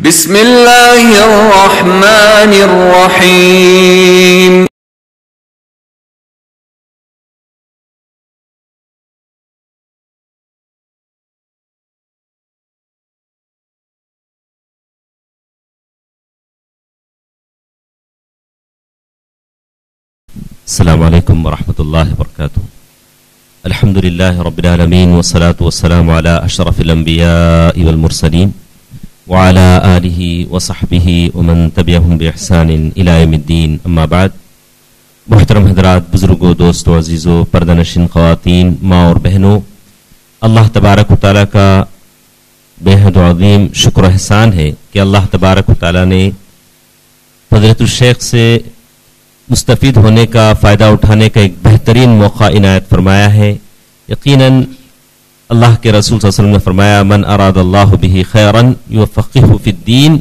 بسم اللہ الرحمن الرحیم السلام علیکم ورحمۃ اللہ وبرکاتہ. الحمد للہ رب العالمین والصلاة والسلام علی اشرف الانبیاء والمرسلین وعلی آلہ وصحبہ ومن تبعہم بإحسان الی یوم الدین. اما بعد. محترم حضرات، بزرگوں، دوستوں، عزیزوں، پردہ نشین خواتین، ماں اور بہنوں، اللہ تبارک و تعالیٰ کا بے حد عظیم شکر و احسان ہے کہ اللہ تبارک و تعالیٰ نے فضیلت الشیخ سے مستفید ہونے کا، فائدہ اٹھانے کا ایک بہترین موقع عنایت فرمایا ہے. یقیناً اللہ کے رسول صلی اللہ علیہ وسلم نے فرمایا من اراد اللہ بہ خیرا یفقہہ فی الدین.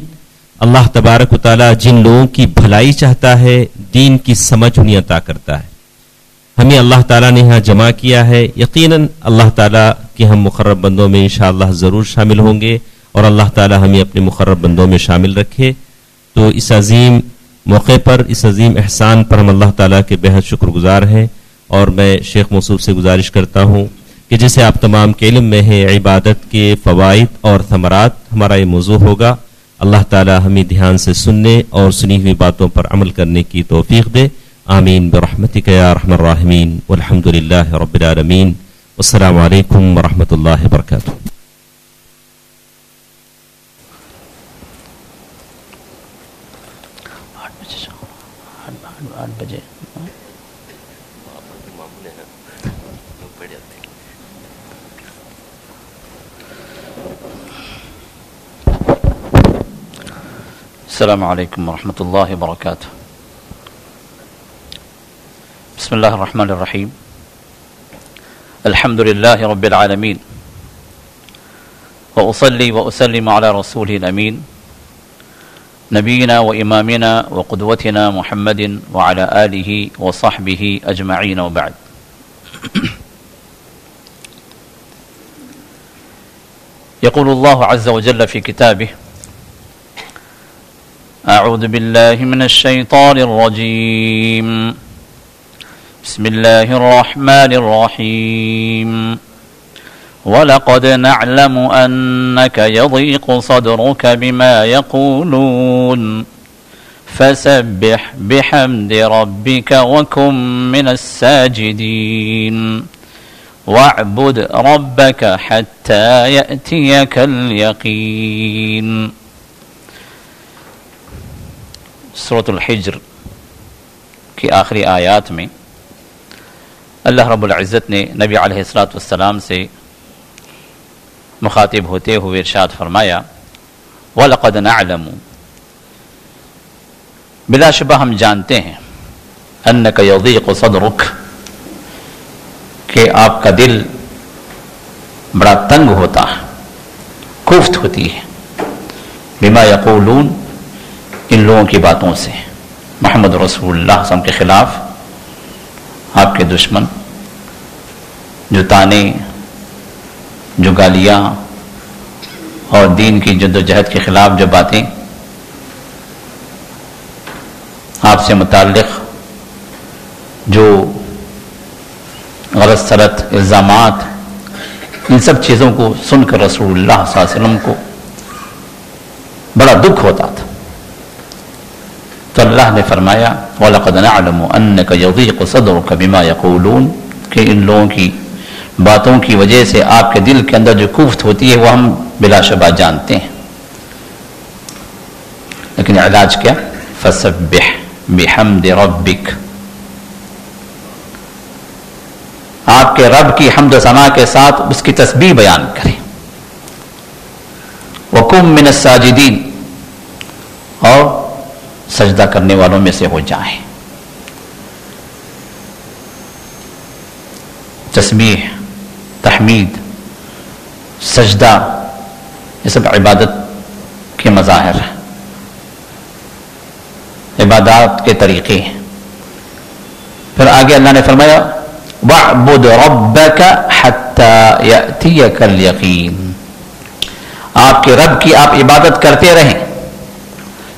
اللہ تبارک و تعالیٰ جن لوگوں کی بھلائی چاہتا ہے دین کی سمجھ انہیں عطا کرتا ہے. ہمیں اللہ تعالیٰ نے یہاں جمع کیا ہے. یقیناً اللہ تعالیٰ کے ہم مقرب بندوں میں انشاءاللہ ضرور شامل ہوں گے اور اللہ تعالیٰ ہمیں اپنے مقرب بندوں میں شامل رکھے. تو اس عظیم موقع پر، اس عظیم احسان پر ہم اللہ تعالیٰ کے بے حد شکر گزار ہیں. اور میں شیخ موصوف سے گزارش کرتا ہوں کہ جیسے آپ تمام کے علم میں ہے عبادت کے فوائد اور ثمرات ہمارا یہ موضوع ہوگا. اللہ تعالیٰ ہمیں دھیان سے سننے اور سنی ہوئی باتوں پر عمل کرنے کی توفیق دے. آمین برحمتک یا ارحم الراحمین والحمد للہ رب العالمین. والسلام علیکم ورحمۃ اللہ وبرکاتہ. السلام علیکم ورحمۃ اللہ وبرکاتہ. بسم اللہ الرحمن الرحیم. الحمد للہ رب العالمین وأصلی وأسلم علی رسولہ الامین نبینا و امامنا و قدوتنا محمد وعلى آلہ وصحبہ اجمعین وبعد. یقول اللہ عز وجل فی کتابہ اعوذ باللہ من الشیطان الرجیم بسم اللہ الرحمن الرحیم وَلَقَدْ نَعْلَمُ أَنَّكَ يَضِيقُ صَدْرُكَ بِمَا يَقُولُونَ فَسَبِّحْ بِحَمْدِ رَبِّكَ وَكُن مِّنَ السَّاجِدِينَ وَاعْبُدْ رَبَّكَ حَتَّى يَأْتِيَكَ الْيَقِينُ. سورۃ الحجر کی آخری آیات میں اللہ رب العزت نے نبی علیہ الصلوۃ والسلام سے مخاطب ہوتے ہوئے ارشاد فرمایا وَلَقَدْ نَعْلَمُ، بلا شبہ ہم جانتے ہیں، أَنَّكَ يَضِيقُ صَدْرُكَ، کہ آپ کا دل بڑا تنگ ہوتا ہے، کوفت ہوتی ہے، بما یقولون، ان لوگوں کی باتوں سے، محمد رسول اللہ صلی اللہ علیہ وسلم کے خلاف، آپ کے دشمن جو تانے، جو گالیاں اور دین کی جد و جہد کے خلاف جو باتیں آپ سے متعلق، جو غلط سلط الزامات، ان سب چیزوں کو سن کر رسول اللہ صلی اللہ علیہ وسلم کو بڑا دکھ ہوتا تھا. تو اللہ نے فرمایا وَلَقَدْ نَعْلَمُ أَنَّكَ يَضِيقُ صَدْرُكَ بِمَا يَقُولُونَ، کہ ان لوگوں کی باتوں کی وجہ سے آپ کے دل کے اندر جو کوفت ہوتی ہے وہ ہم بلا شبہ جانتے ہیں. لیکن علاج کیا؟ فَسَبِّحْ بِحَمْدِ رَبِّكَ، آپ کے رب کی حمد و ثنا کے ساتھ اس کی تسبیح بیان کریں. وَكُن مِّنَ السَّاجِدِينَ، اور سجدہ کرنے والوں میں سے ہو جائیں. تسبیح، تحمید، سجدہ، یہ سب عبادت کے مظاہر ہیں، عبادات کے طریقے ہیں. پھر آگے اللہ نے فرمایا وَاعْبُدْ رَبَّكَ حَتَّى يَأْتِيَكَ الْيَقِينُ، آپ کے رب کی آپ عبادت کرتے رہیں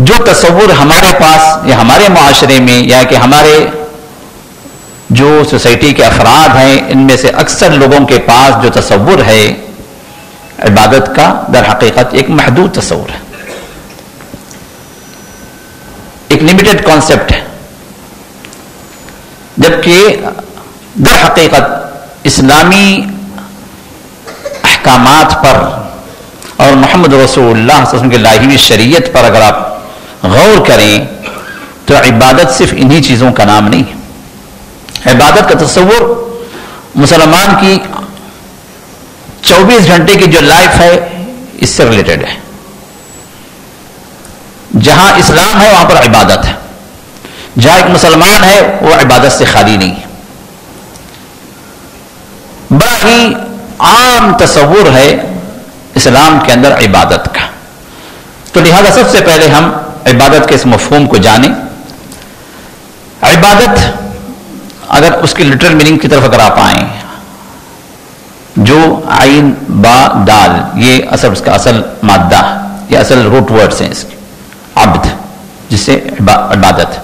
جو تصور ہمارے پاس یا ہمارے معاشرے میں یا کہ ہمارے جو سوسائٹی کے افراد ہیں ان میں سے اکثر لوگوں کے پاس جو تصور ہے عبادت کا، در حقیقت ایک محدود تصور ہے، ایک لمیٹڈ کانسیپٹ ہے، جبکہ در حقیقت اسلامی احکامات پر اور محمد رسول اللہ صلی اللہ علیہ وسلم کی لائی ہوئی شریعت پر اگر آپ غور کریں تو عبادت صرف انہی چیزوں کا نام نہیں ہے۔ عبادت کا تصور مسلمان کی 24 گھنٹے کی جو لائف ہے اس سے ریلیٹڈ ہے۔ جہاں اسلام ہے وہاں پر عبادت ہے، جہاں ایک مسلمان ہے وہ عبادت سے خالی نہیں ہے۔ بڑا ہی عام تصور ہے اسلام کے اندر عبادت کا، تو لہذا سب سے پہلے ہم عبادت کے اس مفہوم کو جانیں۔ عبادت اگر اس کی لٹرل میننگ کی طرف اگر آپ آئیں، جو عین با دال یہ اس کا اصل مادہ یہ اصل روٹ ورڈز ہیں اس کے، عبد جس سے عبادت،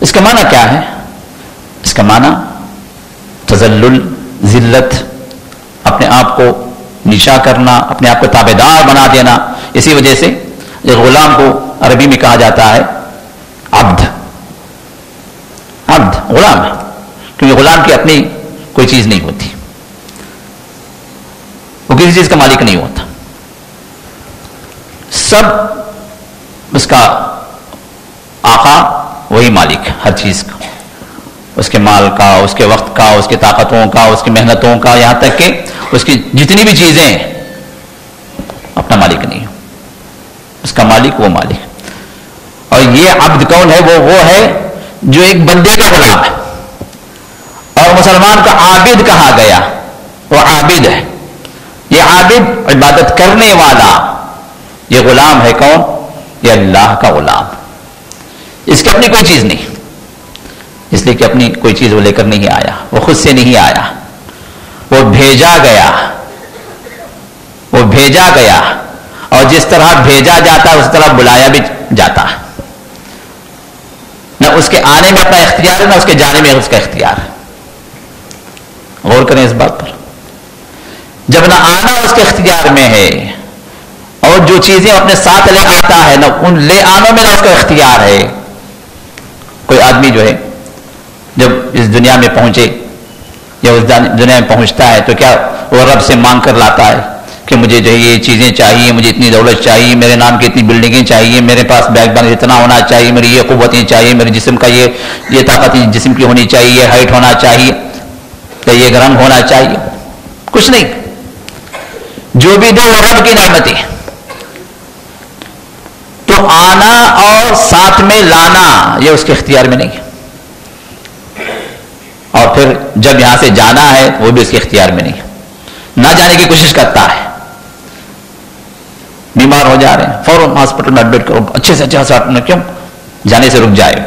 اس کا معنی کیا ہے؟ اس کا معنی تذلل، ذلت، اپنے آپ کو نیچا کرنا، اپنے آپ کو تابعدار بنا دینا۔ اسی وجہ سے ایک غلام کو عربی میں کہا جاتا ہے عبد، عبد غلام ہے، کیونکہ غلام کی اپنی کوئی چیز نہیں ہوتی، وہ کسی چیز کا مالک نہیں ہوتا، سب اس کا آقا وہی مالک ہے، ہر چیز کا، اس کے مال کا، اس کے وقت کا، اس کی طاقتوں کا، اس کی محنتوں کا، یہاں تک کہ اس کی جتنی بھی چیزیں ہیں اپنا مالک نہیں ہے، اس کا مالک وہ مالک۔ اور یہ عبد کون ہے؟ وہ ہے جو ایک بندے کا غلام ہے، اور مسلمان کا عابد کہا گیا، وہ عابد ہے، یہ عابد عبادت کرنے والا، یہ غلام ہے کون؟ یہ اللہ کا غلام، اس کی اپنی کوئی چیز نہیں، اس لیے کہ اپنی کوئی چیز وہ لے کر نہیں آیا، وہ خود سے نہیں آیا، وہ بھیجا گیا، وہ بھیجا گیا، اور جس طرح بھیجا جاتا ہے اس طرح بلایا بھی جاتا ہے، نہ اس کے آنے میں اپنا اختیار ہے نہ اس کے جانے میں اس کا اختیار ہے۔ غور کریں اس بات پر، جب نہ آنا اس کے اختیار میں ہے اور جو چیزیں اپنے ساتھ لے آتا ہے نہ ان لے آنوں میں نہ اس کا اختیار ہے۔ کوئی آدمی جو ہے جب اس دنیا میں پہنچے یا اس دنیا میں پہنچتا ہے تو کیا وہ رب سے مانگ کر لاتا ہے کہ مجھے جو ہے یہ چیزیں چاہیے، مجھے اتنی دولت چاہیے، میرے نام کی اتنی بلڈنگیں چاہیے، میرے پاس بیک بینک اتنا ہونا چاہیے، میری یہ قوتیں چاہیے، میرے جسم کا یہ طاقت جسم کی ہونی چاہیے، یہ ہائٹ ہونا چاہیے، یا یہ رنگ ہونا چاہیے؟ کچھ نہیں، جو بھی دے وہ رب کی نعمتیں۔ تو آنا اور ساتھ میں لانا یہ اس کے اختیار میں نہیں ہے، اور پھر جب یہاں سے جانا ہے وہ بھی اس کے اختیار میں نہیں ہے، نہ جانے کی کوشش کرتا ہے۔ بیمار ہو جا رہے ہیں فوراً ہاسپٹل میں ایڈمٹ کرو، اچھے سے اچھا ہاسپٹل میں، کیوں؟ جانے سے رک جائے،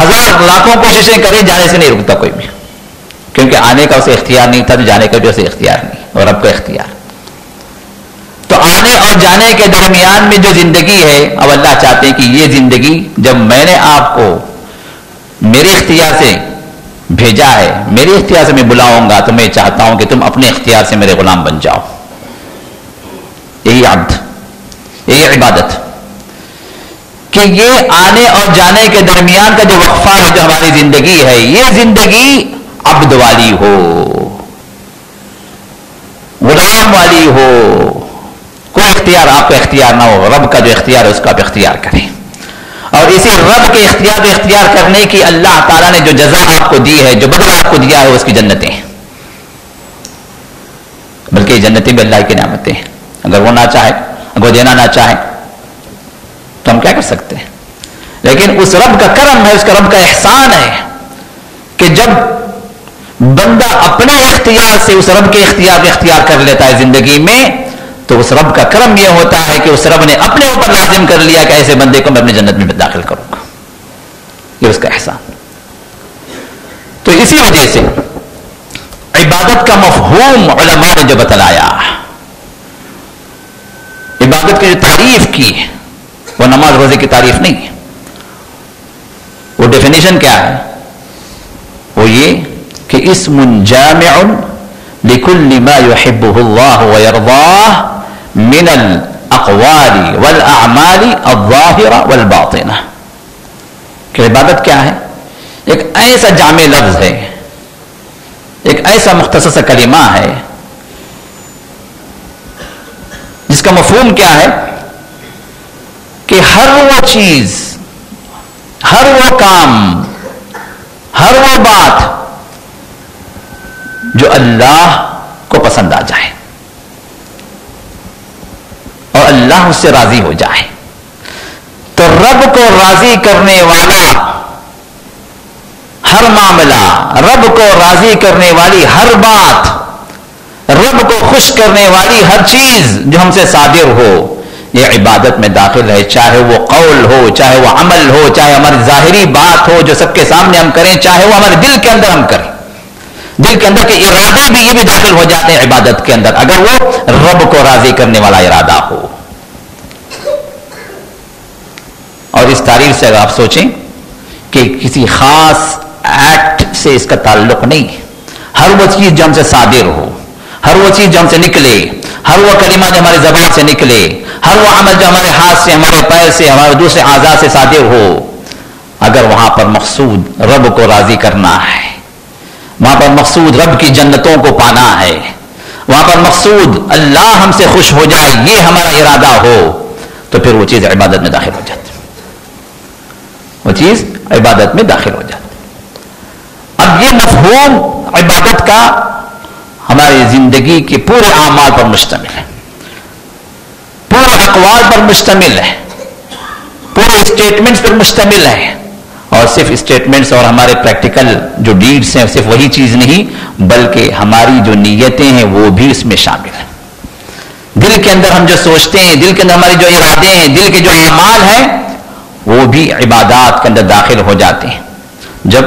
ہزار لاکھوں کوششیں کریں جانے سے نہیں رکتا کوئی بھی، کیونکہ آنے کا اسے اختیار نہیں تھا تو جانے کا بھی اسے اختیار نہیں، اور رب کا اختیار۔ تو آنے اور جانے کے درمیان میں جو زندگی ہے، اب اللہ چاہتے ہیں کہ یہ زندگی جب میں نے آپ کو میرے اختیار سے بھیجا ہے، میرے اختیار سے میں بلاؤں گا، تو میں چاہتا ہوں کہ تم اپنے اختیار سے میرے غلام بن جاؤ۔ یہی عبد، یہی عبادت، کہ یہ آنے اور جانے کے درمیان کا جو وقفہ ہے، جو ہماری زندگی ہے، یہ زندگی عبد والی ہو، غلام والی ہو، کوئی اختیار آپ کا اختیار نہ ہو، رب کا جو اختیار ہے اس کا بھی اختیار کریں۔ اور اسی رب کے اختیار کرنے کی اللہ تعالیٰ نے جو جزا آپ کو دی ہے، جو بدلہ آپ کو دیا ہے، اس کی جنتیں ہیں، بلکہ یہ جنتیں بھی اللہ کی نعمتیں ہیں۔ اگر وہ نہ چاہے، اگر وہ دینا نہ چاہے تو ہم کیا کر سکتے ہیں؟ لیکن اس رب کا کرم ہے، اس کا رب کا احسان ہے کہ جب بندہ اپنے اختیار سے اس رب کے اختیار کر لیتا ہے زندگی میں، تو اس رب کا کرم یہ ہوتا ہے کہ اس رب نے اپنے اوپر لازم کر لیا کہ ایسے بندے کو میں اپنی جنت میں داخل کروں گا، یہ اس کا احسان۔ تو اسی وجہ سے عبادت کا مفہوم علماء نے جو بتلایا، عبادت کی جو تعریف کی ہے وہ نماز روزے کی تعریف نہیں ہے. وہ ڈیفینیشن کیا ہے؟ وہ یہ کہ اسم جامع لكل ما يحبه الله ويرضاه من الاقوال والاعمال الظاهره والباطنه. کہ عبادت کیا ہے؟ ایک ایسا جامع لفظ ہے، ایک ایسا مختصر سا کلمہ ہے جس کا مفہوم کیا ہے کہ ہر وہ چیز، ہر وہ کام، ہر وہ بات جو اللہ کو پسند آ جائے اور اللہ اس سے راضی ہو جائے. تو رب کو راضی کرنے والا ہر معاملہ، رب کو راضی کرنے والی ہر بات، رب کو خوش کرنے والی ہر چیز جو ہم سے صادر ہو، یہ عبادت میں داخل ہے. چاہے وہ قول ہو، چاہے وہ عمل ہو، چاہے ہماری ظاہری بات ہو جو سب کے سامنے ہم کریں، چاہے وہ ہمارے دل کے اندر ہم کریں. دل کے اندر کے ارادے بھی یہ بھی داخل ہو جاتے ہیں عبادت کے اندر، اگر وہ رب کو راضی کرنے والا ارادہ ہو. اور اس تعریف سے اگر آپ سوچیں کہ کسی خاص ایکٹ سے اس کا تعلق نہیں، ہر وہ چیز جو ہم سے صادر ہو، ہر وہ چیز جو ہم سے نکلے، ہر وہ کلمہ جو ہماری زبان سے نکلے، ہر وہ عمل جو ہمارے ہاتھ سے، ہمارے پیر سے، ہمارے دوسرے اعضاء سے صادر ہو، اگر وہاں پر مقصود رب کو راضی کرنا ہے، وہاں پر مقصود رب کی جنتوں کو پانا ہے، وہاں پر مقصود اللہ ہم سے خوش ہو جائے، یہ ہمارا ارادہ ہو، تو پھر وہ چیز عبادت میں داخل ہو جاتی، وہ چیز عبادت میں داخل ہو جاتی. اب یہ مفہوم عبادت کا ہماری زندگی کے پورے اعمال پر مشتمل ہے، پورے اقوال پر مشتمل ہے، پورے اسٹیٹمنٹس پر مشتمل ہے. اور صرف اسٹیٹمنٹس اور ہمارے پریکٹیکل جو ڈیڈس ہیں صرف وہی چیز نہیں، بلکہ ہماری جو نیتیں ہیں وہ بھی اس میں شامل ہیں. دل کے اندر ہم جو سوچتے ہیں، دل کے اندر ہمارے جو ارادے ہیں، دل کے جو اعمال ہیں، وہ بھی عبادات کے اندر داخل ہو جاتے ہیں جب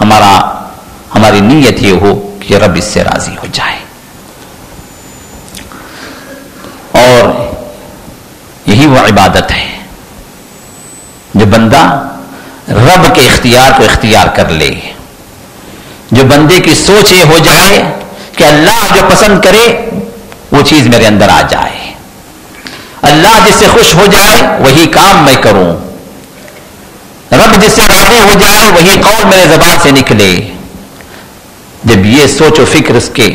ہماری نیت یہ ہو کہ رب اس سے راضی ہو جائے. اور یہی وہ عبادت ہے جو بندہ رب کے اختیار کو اختیار کر لے، جو بندے کی سوچ یہ ہو جائے کہ اللہ جو پسند کرے وہ چیز میرے اندر آ جائے، اللہ جس سے خوش ہو جائے وہی کام میں کروں، رب جس سے راضی ہو جائے وہی قول میرے زبان سے نکلے. جب یہ سوچ و فکر اس کے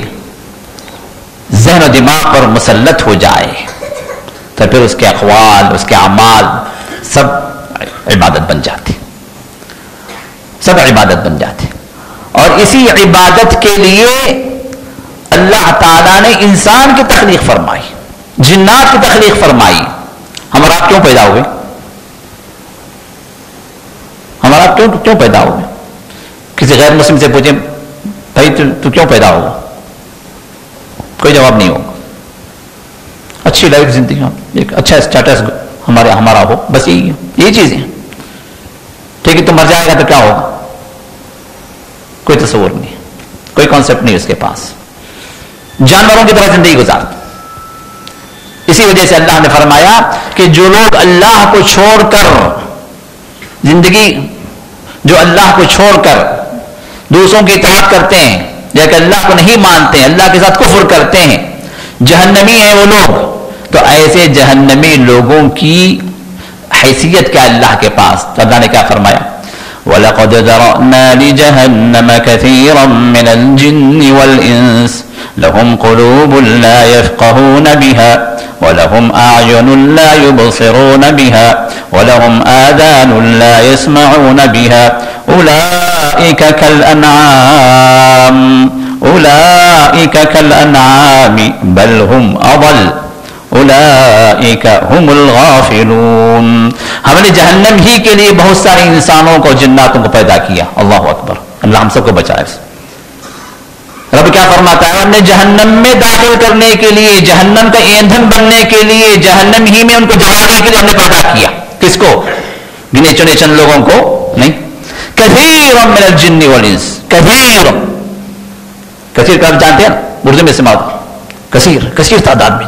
ذہن و دماغ پر مسلط ہو جائے تو پھر اس کے اقوال، اس کے اعمال سب عبادت بن جاتے، سب عبادت بن جاتے. اور اسی عبادت کے لیے اللہ تعالیٰ نے انسان کی تخلیق فرمائی، جنات کی تخلیق فرمائی. ہمارا آپ کیوں پیدا ہوئے؟ ہمارا آپ کیوں پیدا ہوئے؟ کسی غیر مسلم سے پوچھیں بھائی تو کیوں پیدا ہوا، کوئی جواب نہیں ہوگا. اچھی لائف زندگی، ایک اچھا اسٹیٹس ہمارا ہو، بس یہی چیز ہے. ٹھیک ہے، تو مر جائے گا تو کیا ہوگا؟ کوئی تصور نہیں، کوئی کانسیپٹ نہیں اس کے پاس. جانوروں کی طرح زندگی گزار. اسی وجہ سے اللہ نے فرمایا کہ جو لوگ اللہ کو چھوڑ کر زندگی، جو اللہ کو چھوڑ کر دوسروں کی اطاعت کرتے ہیں یا کہ اللہ کو نہیں مانتے ہیں، اللہ کے ساتھ کفر کرتے ہیں، جہنمی ہیں وہ لوگ. تو ایسے جہنمی لوگوں کی حیثیت کیا اللہ کے پاس؟ تو اللہ نے کیا فرمایا؟ وَلَقَدْ ذَرَأْنَا لِجَهَنَّمَ كَثِيرًا مِنَ الْجِنِّ وَالْإِنسِ لَهُمْ قُلُوبٌ لَا يَفْقَهُونَ بِهَا وَلَهُمْ أَعْيُنٌ لَا يُبْصِرُونَ بِهَا وَلَهُمْ آذَانٌ لَا يَسْمَعُونَ بِهَا أُولَئِكَ كَالْأَنْعَامِ بَلْ هُمْ أَضَلُّ أُولَئِكَ هُمُ الْغَافِلُونَ. ہم نے جہنم ہی کے لیے بہت سارے انسانوں کو، جناتوں کو پیدا کیا. اللہ اکبر، اللہ ہم سب کو بچائے. رب کیا فرماتا ہے؟ ہم نے جہنم میں داخل کرنے کے لیے، جہنم کا ایندھن بننے کے لیے، جہنم ہی میں ان کو جلانے کے لیے ہم نے پیدا کیا. کس کو؟ گنے چنے چند لوگوں کو نہیں. کثیر من الجن والانس، کثیر، کثیر کا جانتے ہیں اردو میں استعمال، کثیر تعداد میں.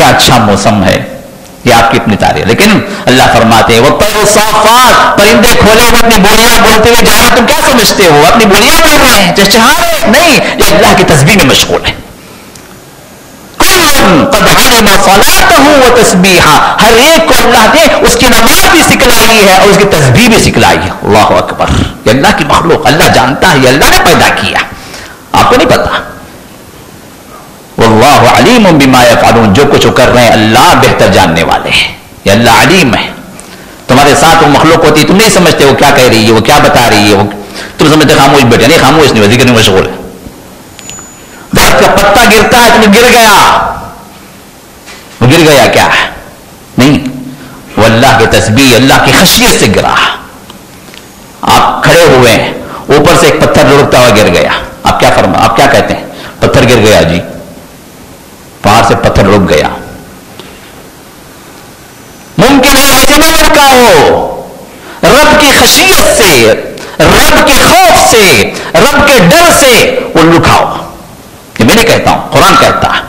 کیا اچھا موسم ہے، یہ آپ کی اپنی تعریف. لیکن اللہ فرماتے ہیں وہ صافات، پرندے کھولے ہوئے اپنی بولیاں بولتے ہوئے جا رہے ہیں. تم کیا سمجھتے ہو اپنی بولیاں بول رہے ہیں، چہچہا رہے ہیں؟ نہیں، یہ اللہ کی تسبیح میں مشغول ہے. قد علم صلاته وتسبیحا، ہر ایک کو اللہ نے اس کی نماز بھی سکھلائی ہے اور اس کی تسبیح بھی سکھلائی ہے. اللہ اکبر. یہ اللہ کی مخلوق، اللہ جانتا ہے، یہ اللہ نے پیدا کیا، آپ کو نہیں پتا. واللہ علیم بما یفعلون، جو کچھ وہ کر رہے ہیں اللہ بہتر جاننے والے ہیں. یہ اللہ علیم ہے. تمہارے ساتھ وہ مخلوق ہوتی ہے، تم نہیں سمجھتے وہ کیا کہہ رہی ہے، وہ کیا بتا رہی ہے، تم سمجھتے خاموش بیٹھے. نہیں، خاموش نہیں، ذکر میں مشغول ہے. درخت کا پتا گرتا ہے، تم گر گیا، وہ گر گیا کیا نہیں، وہ اللہ کی تسبیح، اللہ کی خشیت سے گرا. آپ کھڑے ہوئے ہیں، اوپر سے ایک پتھر لڑکتا ہوا گر گیا، آپ کیا کہتے ہیں؟ پتھر گر گیا جی، پہاڑ سے پتھر رک گیا. ممکن ہے ایسے نہ لڑکا ہو، رب کی خشیت سے، رب کے خوف سے، رب کے ڈر سے وہ لکھا ہو. یہ میں نہیں کہتا ہوں، قرآن کہتا ہے.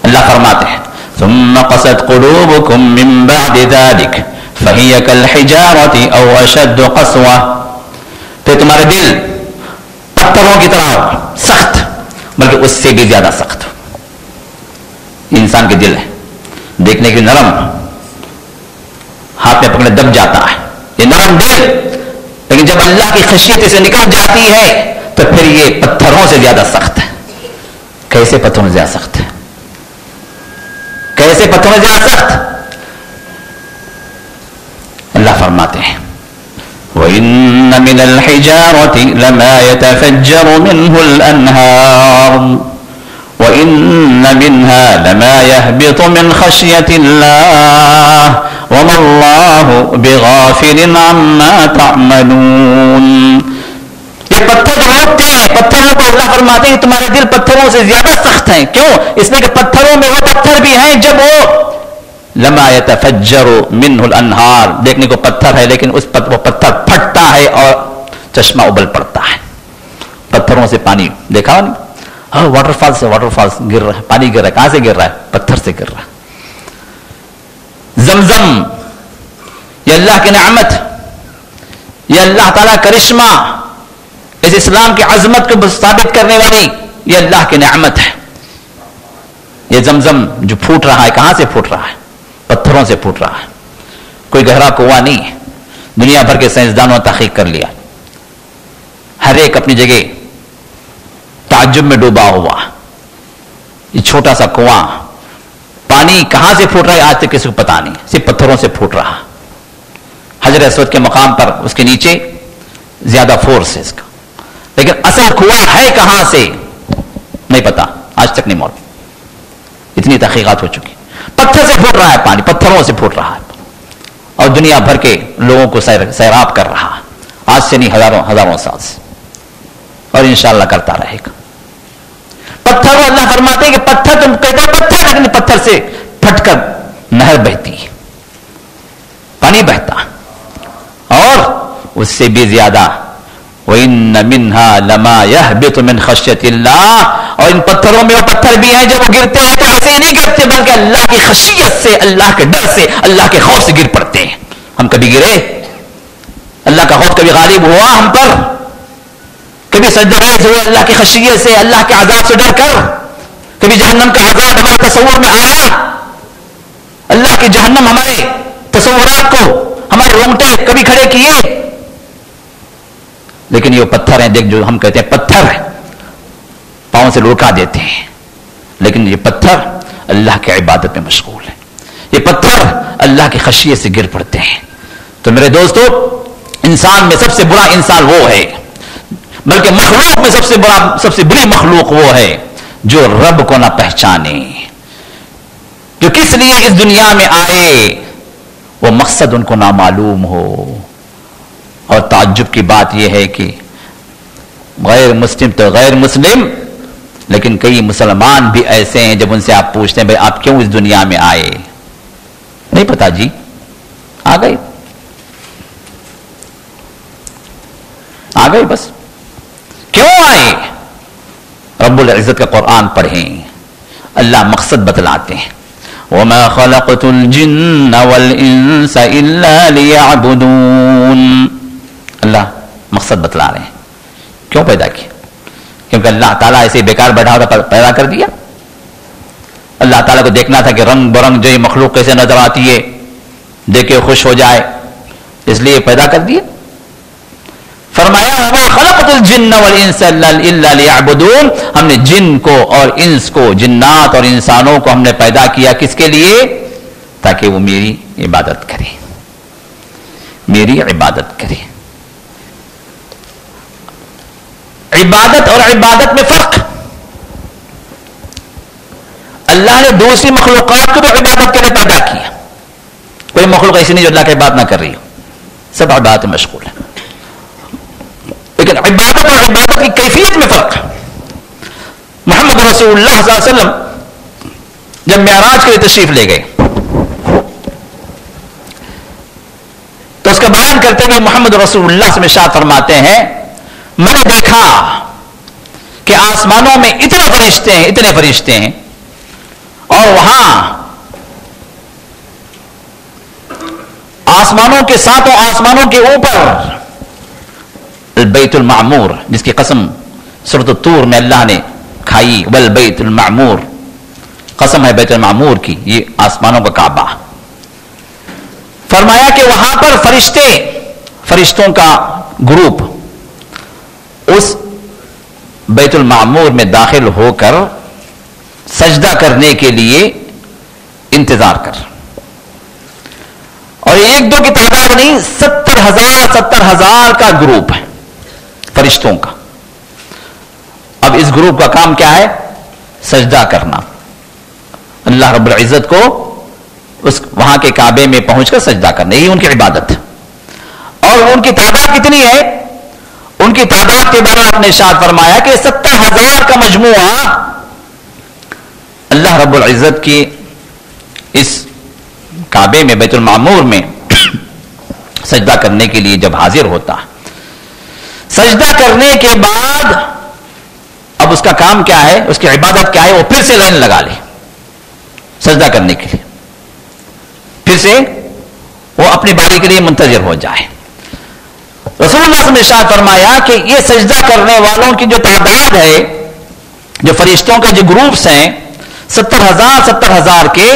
اللہ فرماتے ہیں ثم قست قلوبكم من بعد ذلك فهي كالحجارة او اشد قسوة، پھر تمہارے دل پتھروں کی طرح سخت، بلکہ اس سے بھی زیادہ سخت. انسان کے دل ہے دیکھنے کے نرم، ہاتھ میں پکڑنے دب جاتا ہے، یہ نرم دل، لیکن جب اللہ کی خشیت سے نکل جاتی ہے تو پھر یہ پتھروں سے زیادہ سخت ہے. کیسے پتھروں سے زیادہ سخت ہے؟ کیسے پتھروں سے زیادہ سخت؟ اللہ فرماتے ہیں وَإِنَّ مِنَ الْحِجَارَةِ لَمَا يَتَفَجَّرُ مِنْهُ الْأَنْهَارُ وَإِنَّ مِنْهَا لَمَا يَهْبِطُ مِنْ خَشْيَةِ اللَّهِ وَمَا اللَّهُ بِغَافِلٍ عَمَّا تَعْمَلُونَ. یہ پتھر جو روکتے ہیں، پتھروں کو اللہ فرماتے ہیں تمہارے دل پتھروں سے زیادہ سخت ہیں. کیوں؟ اس لیے کہ پتھروں میں وہ پتھر بھی ہیں جب وہ لما يتفجر منه الانہار، دیکھنے کو پتھر ہے لیکن وہ پتھر پھٹتا ہے اور چشمہ ابل پڑتا ہے. پتھروں سے پانی دیکھا نہیں؟ ہاں، واٹر فال سے واٹر فال گر رہا ہے، پانی گر رہا ہے. کہاں سے گر رہا ہے؟ پتھر سے گر رہا ہے. زمزم، یہ اللہ کی نعمت، یہ اللہ تعالیٰ کرشمہ، اس اسلام کی عظمت کو ثابت کرنے والی یہ اللہ کی نعمت ہے. یہ زمزم جو پھوٹ رہا ہے، کہاں سے پھوٹ رہا ہے؟ پتھروں سے پھوٹ رہا ہے. کوئی گہرا کنواں نہیں ہے. دنیا بھر کے سائنسدانوں نے تحقیق کر لیا، ہر ایک اپنی جگہ تعجب میں ڈوبا ہوا. یہ چھوٹا سا کنواں، پانی کہاں سے پھوٹ رہا ہے آج تک کسی کو پتا نہیں، صرف پتھروں سے پھوٹ رہا. حجر اسود کے مقام پر اس کے نیچے زیادہ فورس ہے اس کا، لیکن اصل کنواں ہے کہاں سے نہیں پتا، آج تک نہیں معلوم. اتنی تحقیقات ہو چکی. پتھر سے پھوٹ رہا ہے پانی، پتھروں سے پھوٹ رہا ہے، اور دنیا بھر کے لوگوں کو سیراب کر رہا ہے. آج سے نہیں، ہزاروں سال سے، اور انشاءاللہ کرتا رہے گا. پتھر، اللہ فرماتے ہیں کہ پتھر، تم کہتے ہو پتھر، لیکن پتھر سے پھٹ کر نہر بہتی ہے، پانی بہتا، اور اس سے بھی زیادہ وَإِنَّ مِنْهَا لَمَا يَهْبِطُ مِنْ خَشْيَةِ اللَّهِ، اور ان پتھروں میں وہ پتھر بھی ہیں جب وہ گرتے ہیں تو ایسے نہیں گرتے بلکہ اللہ کی خشیت سے، اللہ کے ڈر سے، اللہ کے خوف سے گر پڑتے ہیں. ہم کبھی گرے؟ اللہ کا خوف کبھی غالب ہوا ہم پر؟ کبھی سجدہ ریز ہوئے اللہ کی خشیت سے، اللہ کے عذاب سے ڈر کر؟ کبھی جہنم کا عذاب ہمارے تصور میں آیا؟ اللہ کی جہنم ہمارے تصورات کو، ہمارے رونگٹے کبھی کھڑے کیے؟ لیکن یہ پتھر ہیں، دیکھ، جو ہم کہتے ہیں پتھر پاؤں سے لڑکا دیتے ہیں، لیکن یہ پتھر اللہ کی عبادت میں مشغول ہے. یہ پتھر اللہ کی خشیت سے گر پڑتے ہیں. تو میرے دوستو، انسان میں سب سے برا انسان وہ ہے، بلکہ مخلوق میں سب سے بری مخلوق وہ ہے جو رب کو نہ پہچانے، جو کس لیے اس دنیا میں آئے وہ مقصد ان کو نہ معلوم ہو. اور تعجب کی بات یہ ہے کہ غیر مسلم تو غیر مسلم، لیکن کئی مسلمان بھی ایسے ہیں جب ان سے آپ پوچھتے ہیں بھائی آپ کیوں اس دنیا میں آئے؟ نہیں پتا جی، آ گئے بس. کیوں آئے؟ رب العزت کا قرآن پڑھیں، اللہ مقصد بتلاتے ہیں. وما خلقت الجن والانس الا ليعبدون. اللہ مقصد بتلا رہے ہیں کیوں پیدا کیا. کیونکہ اللہ تعالیٰ ایسے بیکار بیٹھا تھا پیدا کر دیا. اللہ تعالیٰ کو دیکھنا تھا کہ رنگ برنگ جو یہ مخلوق کیسے نظر آتی ہے, دیکھے خوش ہو جائے, اس لیے پیدا کر دیا. فرمایا وما خلقت الجن والانس الا ليعبدون, ہم نے جن کو اور انس کو, جنات اور انسانوں کو ہم نے پیدا کیا کس کے لیے؟ تاکہ وہ میری عبادت کرے, میری عبادت کرے. عبادت اور عبادت میں فرق. اللہ نے دوسری مخلوقات کو تو عبادت کے لیے پیدا کیا. کوئی مخلوق ایسی نہیں جو اللہ کی عبادت نہ کر رہی ہو, سب عبادت میں مشغول ہے. لیکن عبادت اور عبادت کی کیفیت میں فرق ہے. محمد رسول اللہ صلی اللہ علیہ وسلم جب معراج کے لیے تشریف لے گئے تو اس کا بیان کرتے ہوئے محمد رسول اللہ سے ارشاد فرماتے ہیں میں نے دیکھا کہ آسمانوں میں اتنے فرشتے ہیں اور وہاں آسمانوں کے ساتوں آسمانوں کے اوپر البیت المعمور, جس کی قسم سورۃ الطور میں اللہ نے کھائی, والبیت المعمور, قسم ہے بیت المعمور کی, یہ آسمانوں کا کعبہ. فرمایا کہ وہاں پر فرشتوں کا گروپ اس بیت المعمور میں داخل ہو کر سجدہ کرنے کے لیے انتظار کر, اور ایک دو کی تعداد نہیں, 70,000 کا گروپ ہے فرشتوں کا. اب اس گروپ کا کام کیا ہے؟ سجدہ کرنا, اللہ رب العزت کو اس وہاں کے کعبے میں پہنچ کر سجدہ کرنا, یہی ان کی عبادت ہے. اور ان کی تعداد کتنی ہے؟ ان کی تعداد کے بارے میں آپ نے ارشاد فرمایا کہ 70,000 کا مجموعہ اللہ رب العزت کی اس کعبے میں بیت المعمور میں سجدہ کرنے کے لیے جب حاضر ہوتا, سجدہ کرنے کے بعد اب اس کا کام کیا ہے, اس کی عبادت کیا ہے؟ وہ پھر سے لائن لگا لے سجدہ کرنے کے لیے, پھر سے وہ اپنی باری کے لیے منتظر ہو جائے. رسول اللہ صلی اللہ علیہ وسلم نے ارشاد فرمایا کہ یہ سجدہ کرنے والوں کی جو تعداد ہے, جو فرشتوں کے جو گروپس ہیں 70,000 کے,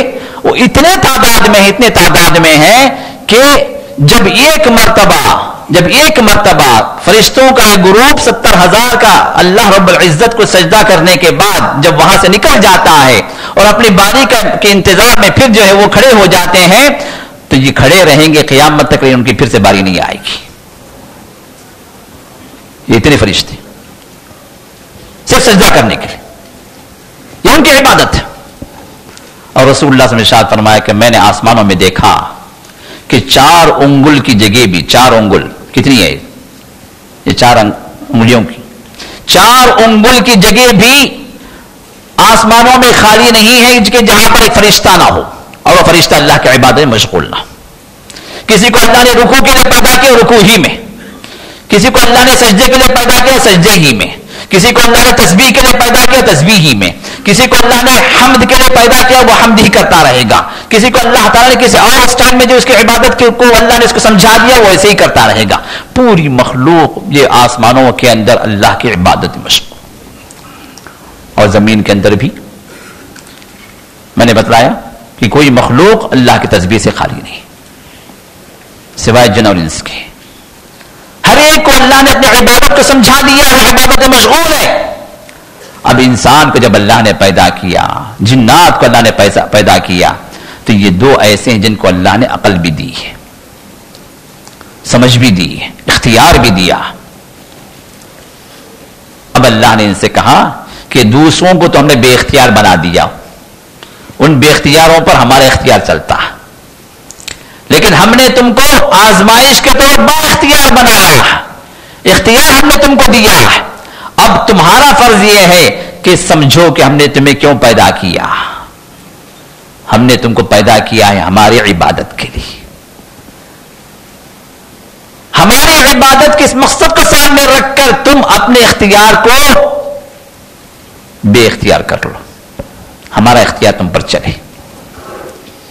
وہ اتنے تعداد میں ہیں کہ جب ایک مرتبہ فرشتوں کا یہ گروپ 70,000 کا اللہ رب العزت کو سجدہ کرنے کے بعد جب وہاں سے نکل جاتا ہے اور اپنی باری کے انتظار میں پھر جو ہے وہ کھڑے ہو جاتے ہیں, تو یہ کھڑے رہیں گے قیامت تک, ان کی پھر سے باری نہیں آئے گی. یہ اتنے فرشتے صرف سجدہ کرنے کے لیے, یہ ان کی عبادت ہے. اور رسول اللہ صلی اللہ علیہ وسلم نے ارشاد فرمایا کہ میں نے آسمانوں میں دیکھا کہ 4 انگل کی جگہ بھی, 4 انگل کتنی ہے یہ 4 انگلیوں کی, 4 انگل کی جگہ بھی آسمانوں میں خالی نہیں ہے کہ جہاں پر ایک فرشتہ نہ ہو, اور وہ فرشتہ اللہ کی عبادت میں مشغول نہ ہو. کسی کو اللہ نے رکوع کے لیے پیدا کیا, رکوع ہی میں. کسی کو اللہ نے سجدے کے لیے پیدا کیا, سجدے ہی میں. کسی کو اللہ نے تسبیح کے لیے پیدا کیا, تسبیح ہی میں. کسی کو اللہ نے حمد کے لیے پیدا کیا, وہ حمد ہی کرتا رہے گا. کسی کو اللہ تعالیٰ نے کسی اور اسٹائل میں جو اس کی عبادت کو اللہ نے اس کو سمجھا دیا, وہ ایسے ہی کرتا رہے گا. پوری مخلوق یہ آسمانوں کے اندر اللہ کی عبادت میں مشغول, اور زمین کے اندر بھی میں نے بتلایا کہ کوئی مخلوق اللہ کی تسبیح سے خالی نہیں سوائے جن اور انس کے. ہر ایک کو اللہ نے اپنی عبادت کو سمجھا دیا, وہ عبادت میں مشغول ہے. اب انسان کو جب اللہ نے پیدا کیا, جنات کو اللہ نے پیدا کیا, تو یہ 2 ایسے ہیں جن کو اللہ نے عقل بھی دی ہے, سمجھ بھی دی ہے, اختیار بھی دیا. اب اللہ نے ان سے کہا کہ دوسروں کو تو ہم نے بے اختیار بنا دیا, ان بے اختیاروں پر ہمارا اختیار چلتا ہے, لیکن ہم نے تم کو آزمائش کے طور با اختیار بنایا, اختیار ہم نے تم کو دیا. اب تمہارا فرض یہ ہے کہ سمجھو کہ ہم نے تمہیں کیوں پیدا کیا. ہم نے تم کو پیدا کیا ہے ہماری عبادت کے لیے. ہماری عبادت کے اس مقصد کو سامنے رکھ کر تم اپنے اختیار کو بے اختیار کر لو, ہمارا اختیار تم پر چلے.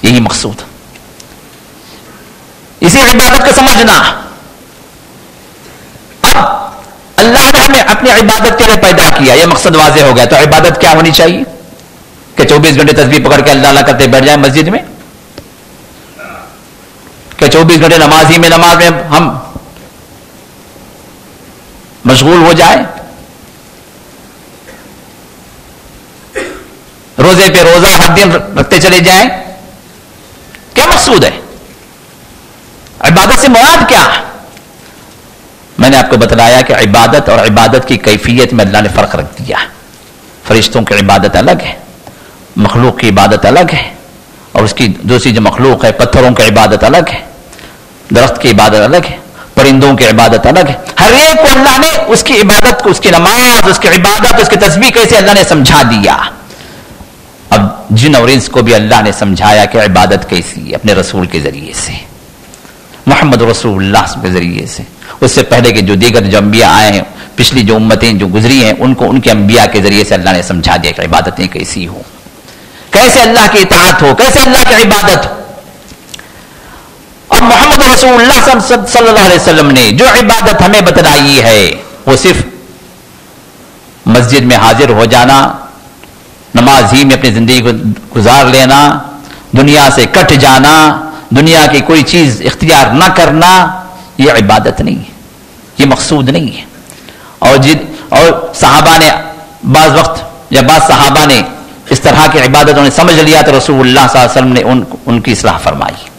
یہی مقصود. اسی عبادت کو سمجھنا. اب اللہ نے ہمیں اپنی عبادت کے لیے پیدا کیا, یہ مقصد واضح ہو گیا. تو عبادت کیا ہونی چاہیے کہ 24 گھنٹے تسبیح پکڑ کے اللہ اللہ کرتے بیٹھ جائیں مسجد میں, کہ 24 گھنٹے نماز میں ہم مشغول ہو جائیں, روزے پہ روزہ ہر دن رکھتے چلے جائیں. کیا مقصود ہے؟ عبادت سے مراد کیا ہے؟ میں نے آپ کو بتلایا کہ عبادت اور عبادت کی کیفیت میں اللہ نے فرق رکھ دیا. فرشتوں کی عبادت الگ ہے, مخلوق کی عبادت الگ ہے, اور اس کی دوسری جو مخلوق ہے پتھروں کی عبادت الگ ہے, درخت کی عبادت الگ ہے, پرندوں کی عبادت الگ ہے. ہر ایک کو اللہ نے اس کی عبادت کو, اس کی نماز, اس کی عبادت, اس کی تسبیح کیسے اللہ نے سمجھا دیا. اب جن اور انس کو بھی اللہ نے سمجھایا کہ عبادت کیسی ہے, اپنے رسول کے ذریعے سے, محمد رسول اللہ کے ذریعے سے. اس سے پہلے کے جو دیگر جو انبیاء آئے ہیں, پچھلی جو امتیں جو گزری ہیں, ان کو ان کے انبیاء کے ذریعے سے اللہ نے سمجھا دیا کہ عبادتیں کیسی ہوں, کیسے اللہ کی اطاعت ہو, کیسے اللہ کی عبادت ہو. اور محمد رسول اللہ صلی اللہ علیہ وسلم نے جو عبادت ہمیں بتلائی ہے وہ صرف مسجد میں حاضر ہو جانا, نماز ہی میں اپنی زندگی کو گزار لینا, دنیا سے کٹ جانا, دنیا کی کوئی چیز اختیار نہ کرنا, یہ عبادت نہیں ہے, یہ مقصود نہیں ہے. اور صحابہ نے بعض وقت یا بعض صحابہ نے اس طرح کی عبادتوں نے سمجھ لیا تو رسول اللہ صلی اللہ علیہ وسلم نے ان کی اصلاح فرمائی.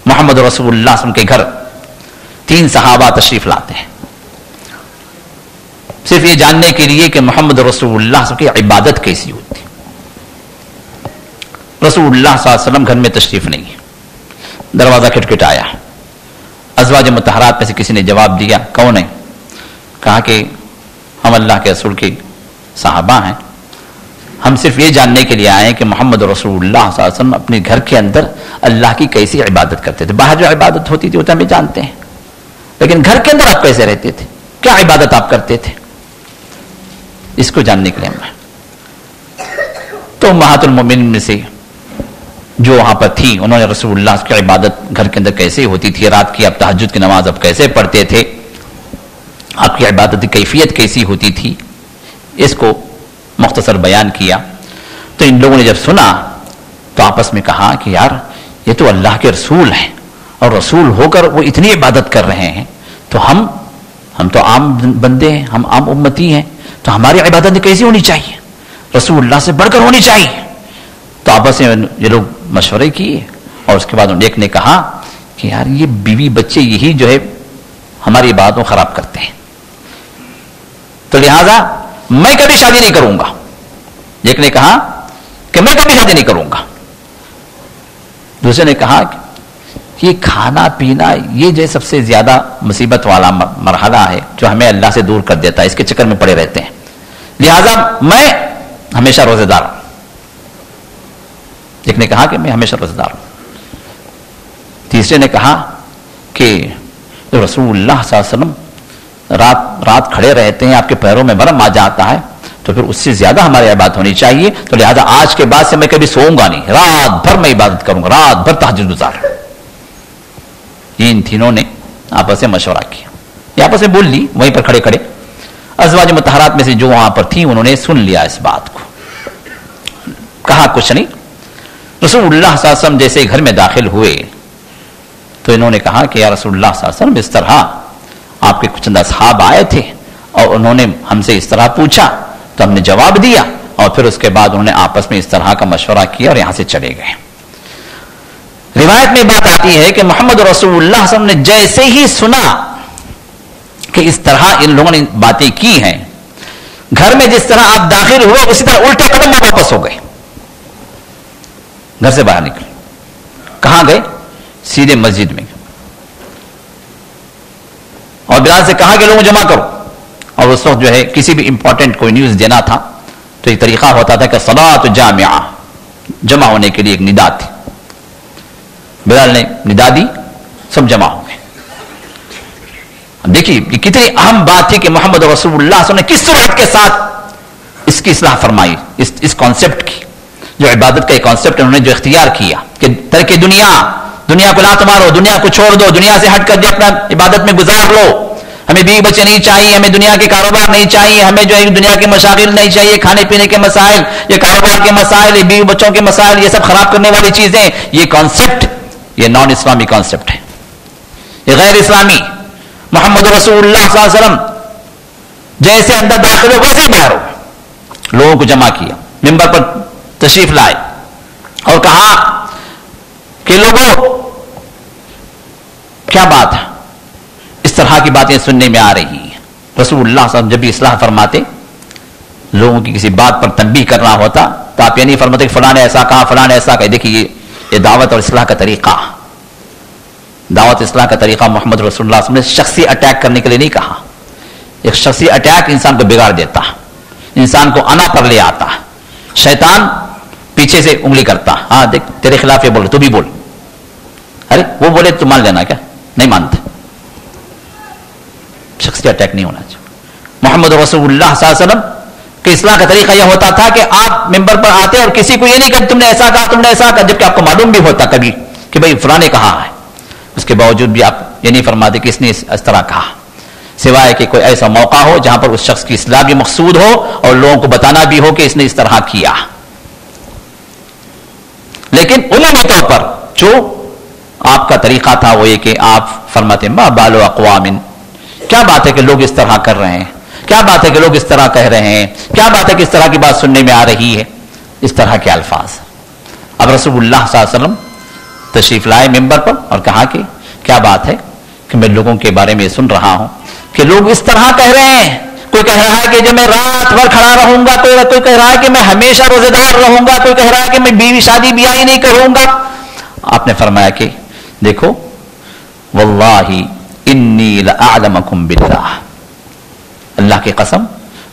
محمد رسول اللہ صلی اللہ علیہ وسلم کے گھر 3 صحابہ تشریف لاتے ہیں صرف یہ جاننے کے لیے کہ محمد رسول اللہ صلی اللہ علیہ وسلم کی عبادت کیسی ہوتی. رسول اللہ صلی اللہ علیہ وسلم گھر میں تشریف نہیں ہے, دروازہ کھٹکھٹایا. ازواج مطہرات میں سے کسی نے جواب دیا, کون ہے؟ کہا کہ ہم اللہ کے رسول کے صحابہ ہیں, ہم صرف یہ جاننے کے لیے آئے ہیں کہ محمد رسول اللہ صلی اللہ علیہ وسلم اپنے گھر کے اندر اللہ کی کیسی عبادت کرتے تھے. باہر جو عبادت ہوتی تھی وہ تو ہمیں جانتے ہیں, لیکن گھر کے اندر آپ کیسے رہتے تھے, کیا عبادت آپ کرتے تھے, اس کو جاننے کے لیے ہم آئے. تو امہات المومنین میں سے جو وہاں پر تھی, انہوں نے رسول اللہ کی عبادت گھر کے اندر کیسے ہوتی تھی, رات کی آپ تہجد کی نماز آپ کیسے پڑھتے تھے, آپ کی عبادت کی کیفیت کیسی ہوتی تھی, اس کو مختصر بیان کیا. تو ان لوگوں نے جب سنا تو آپس میں کہا کہ یار یہ تو اللہ کے رسول ہیں, اور رسول ہو کر وہ اتنی عبادت کر رہے ہیں, تو ہم تو عام بندے ہیں, ہم عام امتی ہیں, تو ہماری عبادت کیسی ہونی چاہیے, رسول اللہ سے بڑھ کر ہونی چاہیے. تو آپس میں یہ لوگ مشورے کیے, اور اس کے بعد ایک نے کہا کہ یار یہ بیوی بچے یہی جو ہے ہماری عبادتوں خراب کرتے ہیں, تو لہذا میں کبھی شادی نہیں کروں گا. ایک نے کہا کہ میں کبھی شادی نہیں کروں گا. دوسرے نے کہا کہ یہ کھانا پینا یہ جو سب سے زیادہ مصیبت والا مرحلہ ہے جو ہمیں اللہ سے دور کر دیتا ہے, اس کے چکر میں پڑے رہتے ہیں, لہذا میں ہمیشہ روزے دار ہوں. ایک نے کہا کہ میں ہمیشہ روزے دار ہوں. تیسرے نے کہا کہ رسول اللہ صلی اللہ علیہ وسلم رات کھڑے رہتے ہیں, آپ کے پیروں میں برم آ جاتا ہے, تو پھر اس سے زیادہ ہماری عبادت ہونی چاہیے, تو لہذا آج کے بعد سے میں کبھی سوؤں گا نہیں, رات بھر میں عبادت کروں گا, رات بھر تہجد گزار. یہ ان تینوں نے آپس میں مشورہ کیا, یہ آپس میں بول لی وہیں پر کھڑے کھڑے. ازواج مطہرات میں سے جو وہاں پر تھیں انہوں نے سن لیا اس بات کو, کہا کچھ نہیں. رسول اللہ صلی اللہ علیہ وسلم جیسے گھر میں داخل ہوئے تو انہوں نے کہا کہ یا رسول اللہ صلی اللہ علیہ وسلم اس طرح آپ کے کچھ اصحاب آئے تھے اور انہوں نے ہم سے اس طرح پوچھا, تو ہم نے جواب دیا, اور پھر اس کے بعد انہوں نے آپس میں اس طرح کا مشورہ کیا اور یہاں سے چلے گئے. روایت میں بات آتی ہے کہ محمد رسول اللہ صلی اللہ علیہ وسلم نے جیسے ہی سنا کہ اس طرح ان لوگوں نے باتیں کی ہیں, گھر میں جس طرح آپ داخل ہوئے اسی طرح الٹے قدم میں واپس ہو گئے, گھر سے باہر نکلے. کہاں گئے؟ سیدھے مسجد میں, اور بلال سے کہا کہ لوگوں جمع کرو. اور اس وقت جو ہے کسی بھی امپورٹنٹ کوئی نیوز دینا تھا تو ایک طریقہ ہوتا تھا کہ صلاۃ جامعہ, جمع ہونے کے لیے ایک ندا تھی. بلال نے ندا دی, سب جمع ہو گئے. دیکھیے یہ کتنی اہم بات تھی کہ محمد رسول اللہ صلی اللہ علیہ وسلم نے کس سرعت کے ساتھ اس کی اصلاح فرمائی, اس کانسیپٹ کی, جو عبادت کا ایک کانسیپٹ انہوں نے جو اختیار کیا کہ ترک دنیا کو لات مارو, دنیا کو چھوڑ دو, دنیا سے ہٹ کر اپنا عبادت میں گزار لو. ہمیں بیوی بچے نہیں چاہیے, ہمیں دنیا کے کاروبار نہیں چاہیے, ہمیں جو ہے دنیا کے مشاغل نہیں چاہیے, کھانے پینے کے مسائل, یہ کاروبار کے مسائل, یہ بیوی بچوں کے مسائل, یہ سب خراب کرنے والی چیزیں. یہ کانسیپٹ یہ نان اسلامی کانسیپٹ ہے, یہ غیر اسلامی. محمد رسول اللہ صلی اللہ علیہ وسلم جیسے اندر داخل ہو ویسے باہر ہو. لوگوں کو جمع کیا, ممبر پر تشریف لائے اور کہا کہ لوگوں کیا بات ہے, اس طرح کی باتیں سننے میں آ رہی ہیں. رسول اللہ صلی اللہ علیہ وسلم جب بھی اصلاح فرماتے, لوگوں کی کسی بات پر تنبیہ کرنا ہوتا تو آپ یہ نہیں فرماتے کہ فلاں نے ایسا کہا, فلاں نے ایسا کہا. دیکھیے یہ دعوت اور اصلاح کا طریقہ, دعوت اصلاح کا طریقہ محمد رسول اللہ صلی اللہ علیہ وسلم نے شخصی اٹیک کرنے کے لیے نہیں کہا. ایک شخصی اٹیک انسان کو بگاڑ دیتا, انسان کو انا پر لے آتا. شیطان پیچھے سے انگلی کرتا, ہاں دیکھ تیرے خلاف یہ بول, تو بھی بول. ارے وہ بولے تو مان لینا, کیا نہیں مانتے. شخصی اٹیک نہیں ہونا چاہیے. محمد رسول اللہ صلی اللہ علیہ وسلم کہ اصلاح کا طریقہ یہ ہوتا تھا کہ آپ ممبر پر آتے اور کسی کو یہ نہیں کہ تم نے ایسا کہا, تم نے ایسا کہا, جبکہ آپ کو معلوم بھی ہوتا کبھی کہ بھائی فلاں نے کہا ہے. اس کے باوجود بھی آپ یہ نہیں فرماتے کہ اس نے اس طرح کہا, سوائے کہ کوئی ایسا موقع ہو جہاں پر اس شخص کی اصلاح بھی مقصود ہو اور لوگوں کو بتانا بھی ہو کہ اس نے اس طرح کیا. لیکن عمومی طور پر جو آپ کا طریقہ تھا وہ یہ کہ آپ فرماتے ما بال اقوام, کیا بات ہے کہ لوگ اس طرح کر رہے ہیں, کیا بات ہے کہ لوگ اس طرح کہہ رہے ہیں, کیا بات ہے کہ اس طرح کی بات سننے میں آ رہی ہے. اس طرح کے الفاظ. اب رسول اللہ صلی اللہ علیہ وسلم تشریف لائے ممبر پر اور کہا کہ کیا بات ہے کہ میں لوگوں کے بارے میں سن رہا ہوں کہ لوگ اس طرح کہہ رہے ہیں. کوئی کہہ رہا ہے کہ جو میں رات بھر کھڑا رہوں گا, کوئی کہہ رہا ہے کہ میں ہمیشہ روزے دار رہوں گا, کوئی کہہ رہا ہے کہ میں بیوی شادی بیاہی نہیں کروں گا. آپ نے فرمایا کہ دیکھو واللہ انی لأعلمکم باللہ, اللہ کی قسم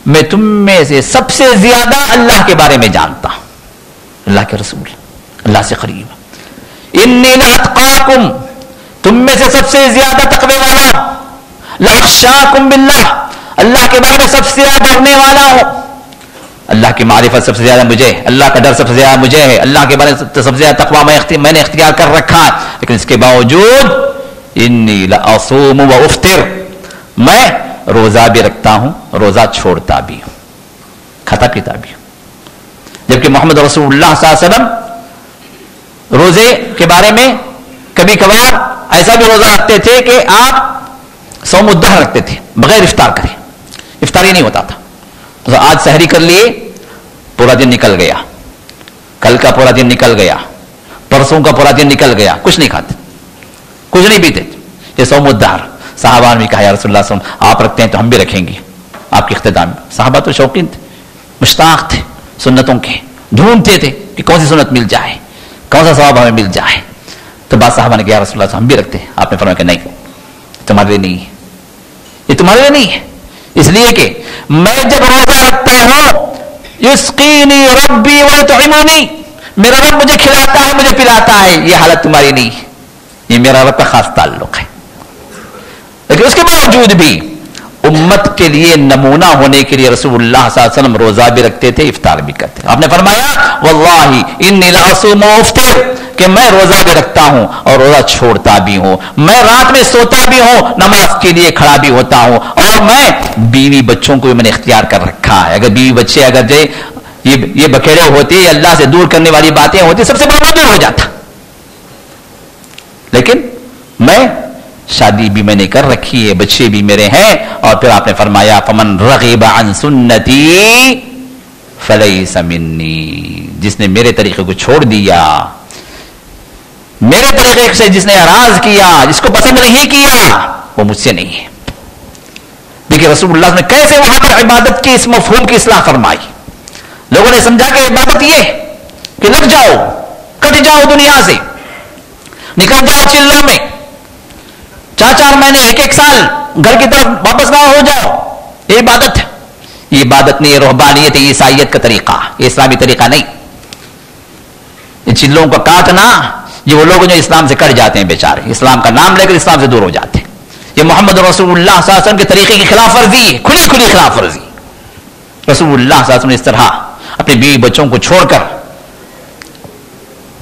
میں تم میں سے سب سے زیادہ اللہ کے بارے میں جانتا ہوں. اللہ کے رسول اللہ سے قریب. انی لاتقاکم, تم میں سے سب سے زیادہ تقوی والا ہوں. لاخشاکم باللہ, اللہ کے بارے میں سب سے زیادہ ڈرنے والا ہوں. اللہ کی معرفت سب سے زیادہ مجھے, اللہ کا ڈر سب سے زیادہ مجھے ہے, اللہ کے بارے میں سب سے زیادہ تقوی میں نے اختیار کر رکھا ہے. لیکن اس کے باوجود انی لاصوم وافطر, میں روزہ بھی رکھتا ہوں, روزہ چھوڑتا بھی ہوں, کھاتا پیتا بھی ہوں. جبکہ محمد رسول اللہ صلی اللہ علیہ وسلم روزے کے بارے میں کبھی کبھار ایسا بھی روزہ رکھتے تھے کہ آپ صوم الدہر رکھتے تھے بغیر افطار کرے, افطار ہی نہیں ہوتا تھا. تو آج سحری کر لیے, پورا دن نکل گیا, کل کا پورا دن نکل گیا, پرسوں کا پورا دن نکل گیا, کچھ نہیں کھاتے, کچھ نہیں پیتے. یہ صوم الدہر. صحابہ نے کہا یا رسول اللہ صلی اللہ علیہ وسلم آپ رکھتے ہیں تو ہم بھی رکھیں گے آپ کے اقتداء میں. صحابہ تو شوقین تھے, مشتاق تھے سنتوں کے, ڈھونڈتے تھے کہ کون سی سنت مل جائے, کون سا ثواب ہمیں مل جائے. تو بعض صحابہ نے کہا یا رسول اللہ ہم بھی رکھتے ہیں. آپ نے فرمایا کہ نہیں, تمہارے لیے نہیں ہے, یہ تمہارے لیے نہیں ہے. اس لیے کہ میں جب روزہ رکھتا ہوں یسقینی ربی ویطعمنی, میرا رب مجھے کھلاتا ہے مجھے پلاتا ہے. یہ حالت تمہاری نہیں ہے, یہ میرا رب کا خاص تعلق ہے. لیکن اس کے باوجود بھی امت کے لیے نمونہ ہونے کے لیے رسول اللہ صلی اللہ علیہ وسلم روزہ بھی رکھتے تھے, افطار بھی کرتے تھے. آپ نے فرمایا واللہ انی لاصوم وافطر, کہ میں روزہ بھی رکھتا ہوں اور روزہ چھوڑتا بھی ہوں, میں رات میں سوتا بھی ہوں, نماز کے لیے کھڑا بھی ہوتا ہوں, اور میں بیوی بچوں کو بھی میں نے اختیار کر رکھا ہے. اگر بیوی بچے اگر یہ بکھیڑے ہوتے, اللہ سے دور کرنے والی باتیں ہوتی, سب سے بڑا دور ہو جاتا. لیکن میں شادی بھی میں نے کر رکھی ہے, بچے بھی میرے ہیں. اور پھر آپ نے فرمایا فمن رغب عن سنتی فلیس منی, جس نے میرے طریقے کو چھوڑ دیا, میرے طریقے سے جس نے اعراض کیا, جس کو پسند نہیں کیا, وہ مجھ سے نہیں ہے. دیکھیے رسول اللہ نے کیسے وہاں پر عبادت کی اس مفہوم کی اصلاح فرمائی. لوگوں نے سمجھا کہ عبادت یہ کہ لگ جاؤ, کٹ جاؤ دنیا سے, نکل جاؤ چلوں میں, 4 مہینے 1 سال گھر کی طرف واپس نہ ہو جاؤ, یہ عبادت ہے. یہ عبادت نہیں, یہ رہبانیت ہے, یہ عیسائیت کا طریقہ, یہ اسلامی طریقہ نہیں. یہ چلوں کو کاٹنا, یہ وہ لوگ جو اسلام سے کٹ جاتے ہیں بیچارے, اسلام کا نام لے کر اسلام سے دور ہو جاتے ہیں. یہ محمد رسول اللہ صلی اللہ علیہ وسلم کے طریقے کی خلاف ورزی ہے, کھلی کھلی خلاف ورزی. رسول اللہ صلی اللہ علیہ وسلم نے اس طرح اپنے بیوی بچوں کو چھوڑ کر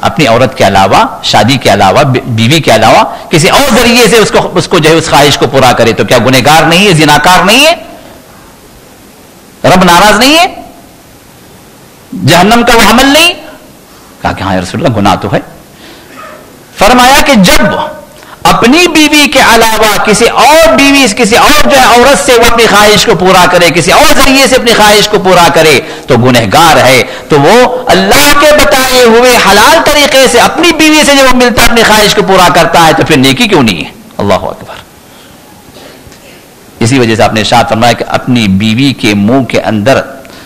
اپنی عورت کے علاوہ, شادی کے علاوہ, بیوی کے علاوہ کسی اور ذریعے سے اس کو جو ہے اس خواہش کو پورا کرے تو کیا گنہگار نہیں ہے, زناکار نہیں ہے, رب ناراض نہیں ہے, جہنم کا وہ عمل نہیں؟ کہا کہ ہاں یا رسول اللہ گناہ تو ہے. فرمایا کہ جب اپنی بیوی کے علاوہ کسی اور بیوی, کسی اور جو ہے عورت سے وہ اپنی خواہش کو پورا کرے, کسی اور ذریعے سے اپنی خواہش کو پورا کرے تو گنہگار ہے. تو وہ اللہ کے بتائے ہوئے حلال طریقے سے اپنی بیوی سے جب وہ ملتا ہے, اپنی خواہش کو پورا کرتا ہے, تو پھر نیکی کیوں نہیں ہے؟ اللہ اکبر. اسی وجہ سے آپ نے ارشاد فرمایا کہ اپنی بیوی کے منہ کے اندر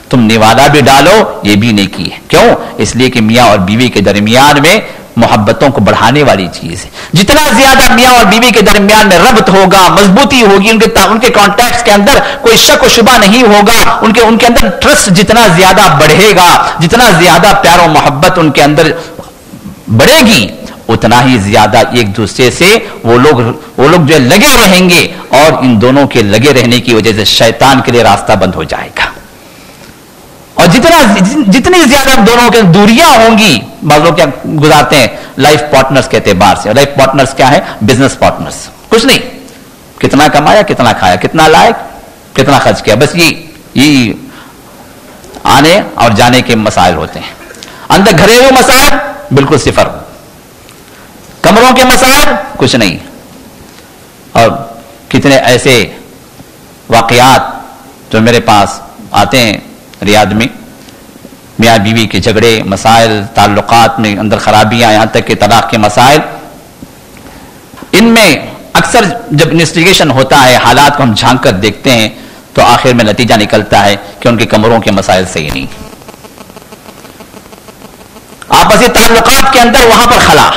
تم نوالا بھی ڈالو, یہ بھی نیکی ہے. کیوں؟ اس لیے کہ میاں اور بیوی کے درمیان میں محبتوں کو بڑھانے والی چیز ہے. جتنا زیادہ میاں اور بیوی کے درمیان میں ربط ہوگا, مضبوطی ہوگی, ان کے کانٹیکٹس کے اندر کوئی شک و شبہ نہیں ہوگا, ان کے اندر ٹرسٹ جتنا زیادہ بڑھے گا, جتنا زیادہ پیار و محبت ان کے اندر بڑھے گی, اتنا ہی زیادہ ایک دوسرے سے وہ لوگ جو لگے رہیں گے, اور ان دونوں کے لگے رہنے کی وجہ سے شیطان کے لیے راستہ بند ہو جائے گا. اور جتنی زیادہ دونوں کے دوریاں ہوں گی, بعض لوگ کیا گزارتے ہیں لائف پارٹنرز کے اعتبار سے. لائف پارٹنرز کیا ہے؟ Business partners. کچھ نہیں, کتنا کمایا, کتنا کھایا, کتنا لائے, کتنا خرچ کیا, بس یہ آنے اور جانے کے مسائل ہوتے ہیں. اندر گھریلو مسائل بالکل صفر, کمروں کے مسائل کچھ نہیں. اور کتنے ایسے واقعات جو میرے پاس آتے ہیں ریاض میں, میاں بیوی کے جھگڑے, مسائل, تعلقات میں اندر خرابیاں, یہاں تک کہ طلاق کے مسائل. ان میں اکثر جب انویسٹیگیشن ہوتا ہے, حالات کو ہم جھانک کر دیکھتے ہیں, تو آخر میں نتیجہ نکلتا ہے کہ ان کے کمروں کے مسائل صحیح نہیں, آپسی تعلقات کے اندر وہاں پر خلا,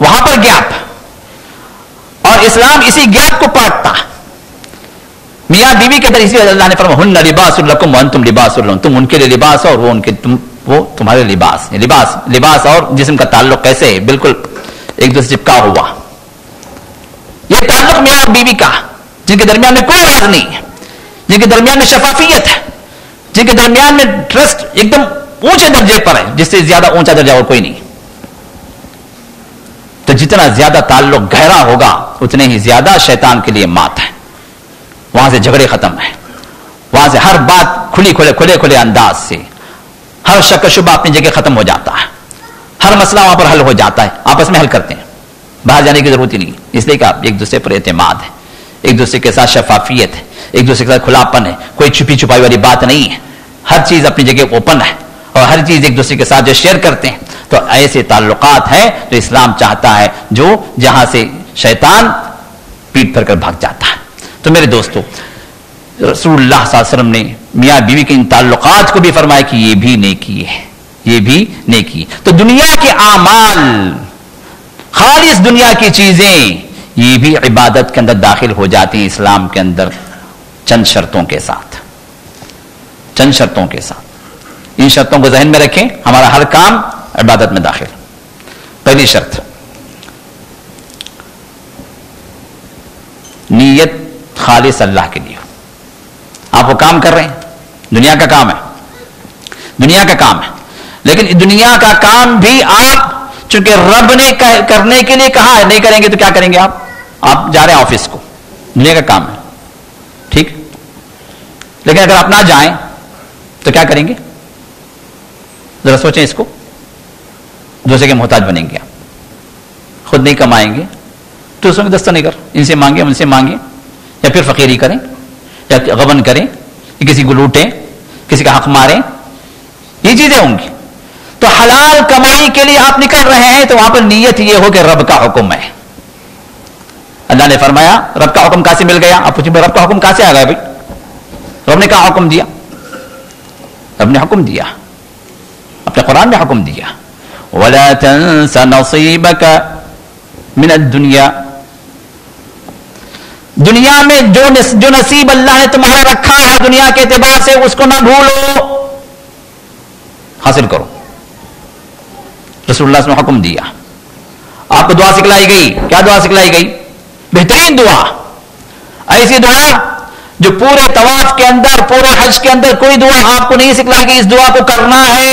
وہاں پر گیپ, اور اسلام اسی گیپ کو پاٹتا. میاں بیوی کے طریقے سے اللہ نے فرمایا ہن لباس لکم وانتم لباس لہن, تم ان کے لیے لباس ہو اور وہ تمہارے لباس. لباس اور جسم کا تعلق کیسے ہے؟ بالکل ایک دوسرے چپکا ہوا. یہ تعلق میاں اور بیوی کا, جن کے درمیان میں کوئی راز نہیں ہے, جن کے درمیان میں شفافیت ہے, جن کے درمیان میں ٹرسٹ ایک دم اونچے درجے پر ہے, جس سے زیادہ اونچا درجہ اور کوئی نہیں. تو جتنا زیادہ تعلق گہرا ہوگا اتنے ہی زیادہ شیطان کے لیے مات ہے. وہاں سے جھگڑے ختم ہیں, وہاں سے ہر بات کھلے انداز سے, ہر شک و شبہ اپنی جگہ ختم ہو جاتا ہے, ہر مسئلہ وہاں پر حل ہو جاتا ہے, آپس میں حل کرتے ہیں, باہر جانے کی ضرورت ہی نہیں. اس لیے کہ آپ ایک دوسرے پر اعتماد ہے, ایک دوسرے کے ساتھ شفافیت ہے, ایک دوسرے کے ساتھ کھلاپن ہے, کوئی چھپی چھپائی والی بات نہیں ہے, ہر چیز اپنی جگہ اوپن ہے, اور ہر چیز ایک دوسرے کے ساتھ جو شیئر کرتے ہیں. تو ایسے تعلقات ہیں جو اسلام چاہتا ہے, جو جہاں سے شیطان پیٹ پھر کر بھاگ جاتا ہے. تو میرے دوستو, رسول اللہ صلی اللہ علیہ وسلم نے میاں بیوی کے ان تعلقات کو بھی فرمایا کہ یہ بھی نیکی ہے, یہ بھی نیکی. تو دنیا کے اعمال, خالص دنیا کی چیزیں, یہ بھی عبادت کے اندر داخل ہو جاتی ہیں اسلام کے اندر, چند شرطوں کے ساتھ, چند شرطوں کے ساتھ. ان شرطوں کو ذہن میں رکھیں, ہمارا ہر کام عبادت میں داخل. پہلی شرط, نیت خالص اللہ کے لیے. آپ وہ کام کر رہے ہیں, دنیا کا کام ہے, دنیا کا کام ہے, لیکن دنیا کا کام بھی آپ چونکہ رب نے کرنے کے لیے کہا ہے, نہیں کریں گے تو کیا کریں گے؟ آپ جا رہے ہیں آفس کو, دنیا کا کام ہے, ٹھیک, لیکن اگر آپ نہ جائیں تو کیا کریں گے؟ ذرا سوچیں اس کو. دوسرے کے محتاج بنیں گے, آپ خود نہیں کمائیں گے, دوسروں کے دستہ نہیں کر, ان سے مانگیں, ان سے مانگیں, یا پھر فقیری کریں, یا غبن کریں, یا کسی کو لوٹیں, کسی کا حق ماریں, یہ چیزیں ہوں گی. تو حلال کمائی کے لیے آپ نکل رہے ہیں, تو وہاں پر نیت یہ ہو کہ رب کا حکم ہے. اللہ نے فرمایا رب کا حکم کہاں سے مل گیا؟ آپ پوچھیں رب کا حکم کہاں سے آ گیا؟ بھائی رب نے کہا حکم دیا, رب نے حکم دیا, اپنے قرآن میں حکم دیا, وَلَا تَنْسَ نَصِيبَكَ مِنَ الدُّنْيَا, دنیا میں جو نصیب اللہ نے تمہارا رکھا ہے دنیا کے اعتبار سے, اس کو نہ بھولو, حاصل کرو. رسول اللہ صلی اللہ علیہ وسلم نے حکم دیا. آپ کو دعا سکھلائی گئی, کیا دعا سکھلائی گئی؟ بہترین دعا, ایسی دعا جو پورے طواف کے اندر, پورے حج کے اندر کوئی دعا آپ کو نہیں سکھلائی گئی, اس دعا کو کرنا ہے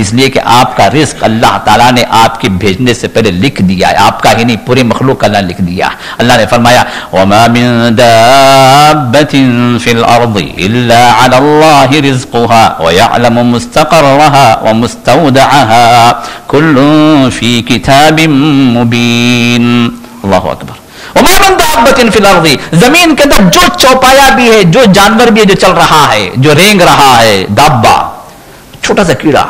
اس لیے کہ آپ کا رزق اللہ تعالیٰ نے آپ کے بھیجنے سے پہلے لکھ دیا ہے، آپ کا ہی نہیں پوری مخلوق کا اللہ نے لکھ دیا. اللہ نے فرمایا وَمَا مِن دَابَّةٍ فِي الْأَرْضِ إِلَّا عَلَى اللَّهِ رِزْقُهَا وَيَعْلَمُ مُسْتَقَرَّهَا وَمُسْتَوْدَعَهَا كُلٌّ فِي كِتَابٍ مُبِينٍ. اللہ اکبر. وَمَا مِن دَابَّةٍ فِي الْأَرْضِ، زمین کے اندر جو چوپایا بھی ہے، جو جانور بھی ہے جو چل رہا ہے، جو رینگ رہا ہے، دابا چھوٹا سا کیڑا،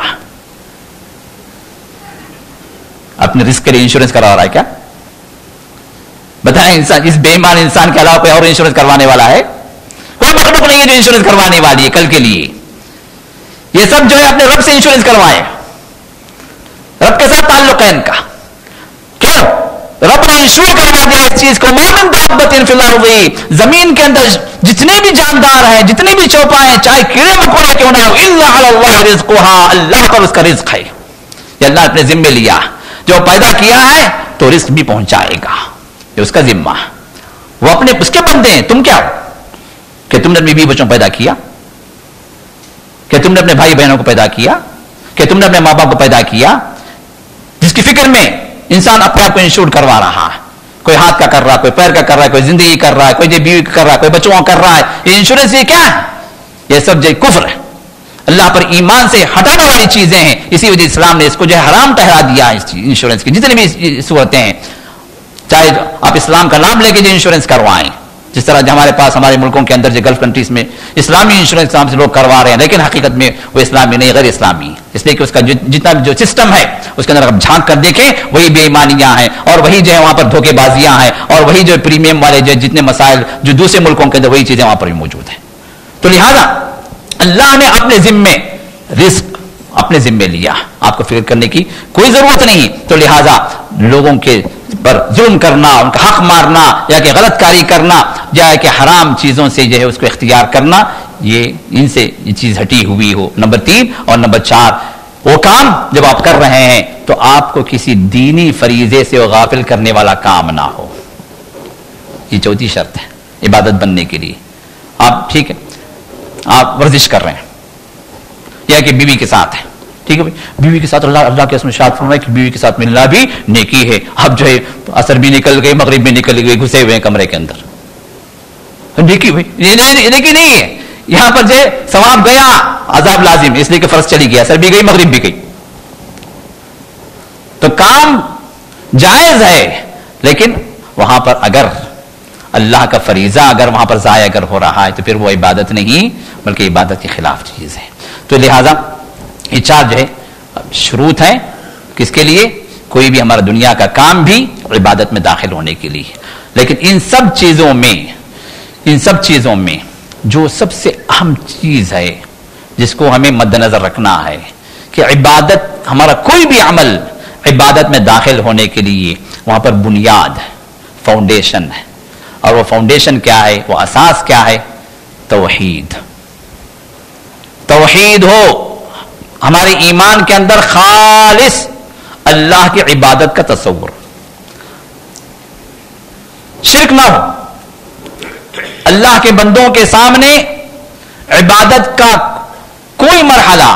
اپنے رزق کے لیے انشورنس کروا رہا ہے کیا؟ بتائیں انسان، اس بے ایمان انسان کے علاوہ کوئی اور انشورنس کروانے والا ہے؟ کوئی مخلوق نہیں ہے جو انشورنس کروانے والی ہے کل کے لیے. یہ سب جو ہے اپنے رب سے انشورنس کروائے، رب کے ساتھ تعلق ہے ان کا. کیوں؟ رب نے انشور کروا دیا اس چیز کو. مَا مِن دَابَّةٍ فِي الْأَرْضِ، زمین کے اندر جتنے بھی جاندار ہیں، جتنے بھی چوپائے ہیں، چاہے کیڑے مکوڑے کیوں نہ ہو، إِلَّا عَلَى اللَّهِ رِزْقُهَا، اللہ پر اس کا رزق ہے. یہ اللہ اپنے ذمے لیا، جو پیدا کیا ہے تو رزق بھی پہنچائے گا، یہ اس کا ذمہ. وہ اپنے اس کے بندے ہیں. تم کیا ہو کہ تم نے اپنے بیوی بچوں کو پیدا کیا، کہ تم نے اپنے بھائی بہنوں کو پیدا کیا، کہ تم نے اپنے ماں باپ کو پیدا کیا، جس کی فکر میں انسان اپنے آپ کو انشور کروا رہا ہے. کوئی ہاتھ کا کر رہا ہے، کوئی پیر کا کر رہا ہے، کوئی زندگی کر رہا ہے، کوئی بیوی کا کر رہا ہے، کوئی بچوں کا کر رہا ہے. یہ انشورنس یہ کیا ہے؟ یہ سب جو کفر ہے، اللہ پر ایمان سے ہٹانے والی چیزیں ہیں. اسی وجہ اسلام نے اس کو جو ہے حرام ٹھہرا دیا ہے. اس انشورنس کی جتنی بھی صورتیں ہیں، چاہے آپ اسلام کا نام لے کے جو انشورنس کروائیں، جس طرح ہمارے پاس ہمارے ملکوں کے اندر جو گلف کنٹریز میں اسلامی انشورنس نام سے لوگ کروا رہے ہیں، لیکن حقیقت میں وہ اسلامی نہیں، غیر اسلامی. اس لیے کہ اس کا جتنا جو سسٹم ہے اس کے اندر آپ جھانک کر دیکھیں وہی بے ایمانیاں ہیں، اور وہی جو ہے وہاں پر دھوکے بازیاں ہیں، اور وہی جو پریمیم والے جو جتنے مسائل جو دوسرے ملکوں کے اندر وہی چیزیں وہاں پر بھی موجود ہیں. تو لہذا اللہ نے اپنے ذمے رزق اپنے ذمے لیا، آپ کو فکر کرنے کی کوئی ضرورت نہیں. تو لہذا لوگوں کے پر ظلم کرنا، ان کا حق مارنا، یا کہ غلط کاری کرنا، یا کہ حرام چیزوں سے جو ہے اس کو اختیار کرنا، یہ ان سے یہ چیز ہٹی ہوئی ہو. نمبر 3 اور نمبر 4، وہ کام جب آپ کر رہے ہیں تو آپ کو کسی دینی فریضے سے غافل کرنے والا کام نہ ہو. یہ چوتھی شرط ہے عبادت بننے کے لیے. آپ ٹھیک ہے، آپ ورزش کر رہے ہیں، یا کہ بیوی کے ساتھ ہے، ٹھیک ہے، بیوی کے ساتھ اللہ کے اس میں ارشاد فرمایا کہ بیوی کے ساتھ ملنا بھی نیکی ہے. اب جو ہے عصر بھی نکل گئی، مغرب بھی نکل گئی، گھسے ہوئے ہیں کمرے کے اندر، نیکی ہوئی. یہ نیکی نہیں ہے. یہاں پر جو ثواب گیا، عذاب لازم، اس لیے کہ فرض چلی گیا، عصر بھی گئی، مغرب بھی گئی. تو کام جائز ہے، لیکن وہاں پر اگر اللہ کا فریضہ اگر وہاں پر ضائع اگر ہو رہا ہے تو پھر وہ عبادت نہیں بلکہ عبادت کے خلاف چیز ہے. تو لہذا یہ 4 جو ہے شروط ہیں کس کے لیے؟ کوئی بھی ہمارا دنیا کا کام بھی عبادت میں داخل ہونے کے لیے. لیکن ان سب چیزوں میں جو سب سے اہم چیز ہے جس کو ہمیں مد نظر رکھنا ہے کہ عبادت، ہمارا کوئی بھی عمل عبادت میں داخل ہونے کے لیے وہاں پر بنیاد، فاؤنڈیشن ہے. اور وہ فاؤنڈیشن کیا ہے، وہ اساس کیا ہے؟ توحید. توحید ہو ہمارے ایمان کے اندر، خالص اللہ کی عبادت کا تصور، شرک نہ ہو. اللہ کے بندوں کے سامنے عبادت کا کوئی مرحلہ،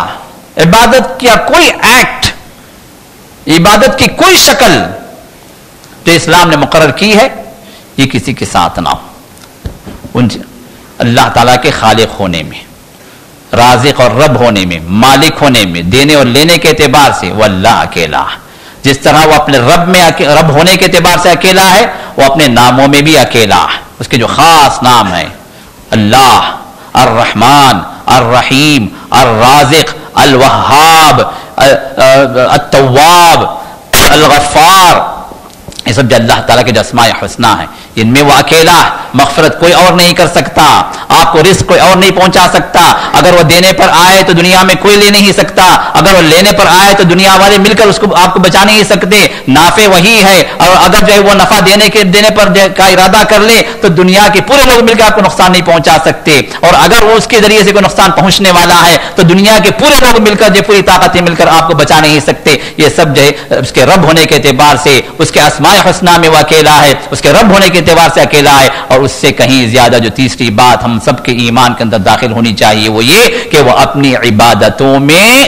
عبادت کا کوئی ایکٹ، عبادت کی کوئی شکل جو اسلام نے مقرر کی ہے یہ کسی کے ساتھ نہ ہو. اللہ تعالیٰ کے خالق ہونے میں، رازق اور رب ہونے میں، مالک ہونے میں، دینے اور لینے کے اعتبار سے وہ اللہ اکیلا. جس طرح وہ اپنے رب ہونے کے اعتبار سے اکیلا ہے، وہ اپنے ناموں میں بھی اکیلا ہے. اس کے جو خاص نام ہیں اللہ، الرحمن، الرحیم، الرازق، الوہاب، التواب، الغفار، یہ سب جو اللہ تعالیٰ کے جو اسماء حسنہ ہیں ان میں وہ اکیلا ہے. مغفرت کوئی اور نہیں کر سکتا، آپ کو رزق کوئی اور نہیں پہنچا سکتا. اگر وہ دینے پر آئے تو دنیا میں کوئی لے نہیں سکتا، اگر وہ لینے پر آئے تو دنیا والے مل کر اس کو آپ کو بچا نہیں سکتے. نافع وہی ہے، اور اگر جو ہے وہ نفع دینے پر کا ارادہ کر لے تو دنیا کے پورے لوگ مل کر آپ کو نقصان نہیں پہنچا سکتے. اور اگر وہ اس کے ذریعے سے کوئی نقصان پہنچنے والا ہے تو دنیا کے پورے لوگ مل کر جو پوری طاقتیں مل کر آپ کو بچا نہیں سکتے. یہ سب جو ہے اس کے رب ہونے کے اعتبار سے، اس کے اسماء حسنہ میں وہ اکیلا ہے، اس کے رب ہونے کے اعتبار سے اکیلا ہے. اور اس سے کہیں زیادہ جو تیسری بات ہم سب کے ایمان کے اندر داخل ہونی چاہیے وہ یہ کہ وہ اپنی عبادتوں میں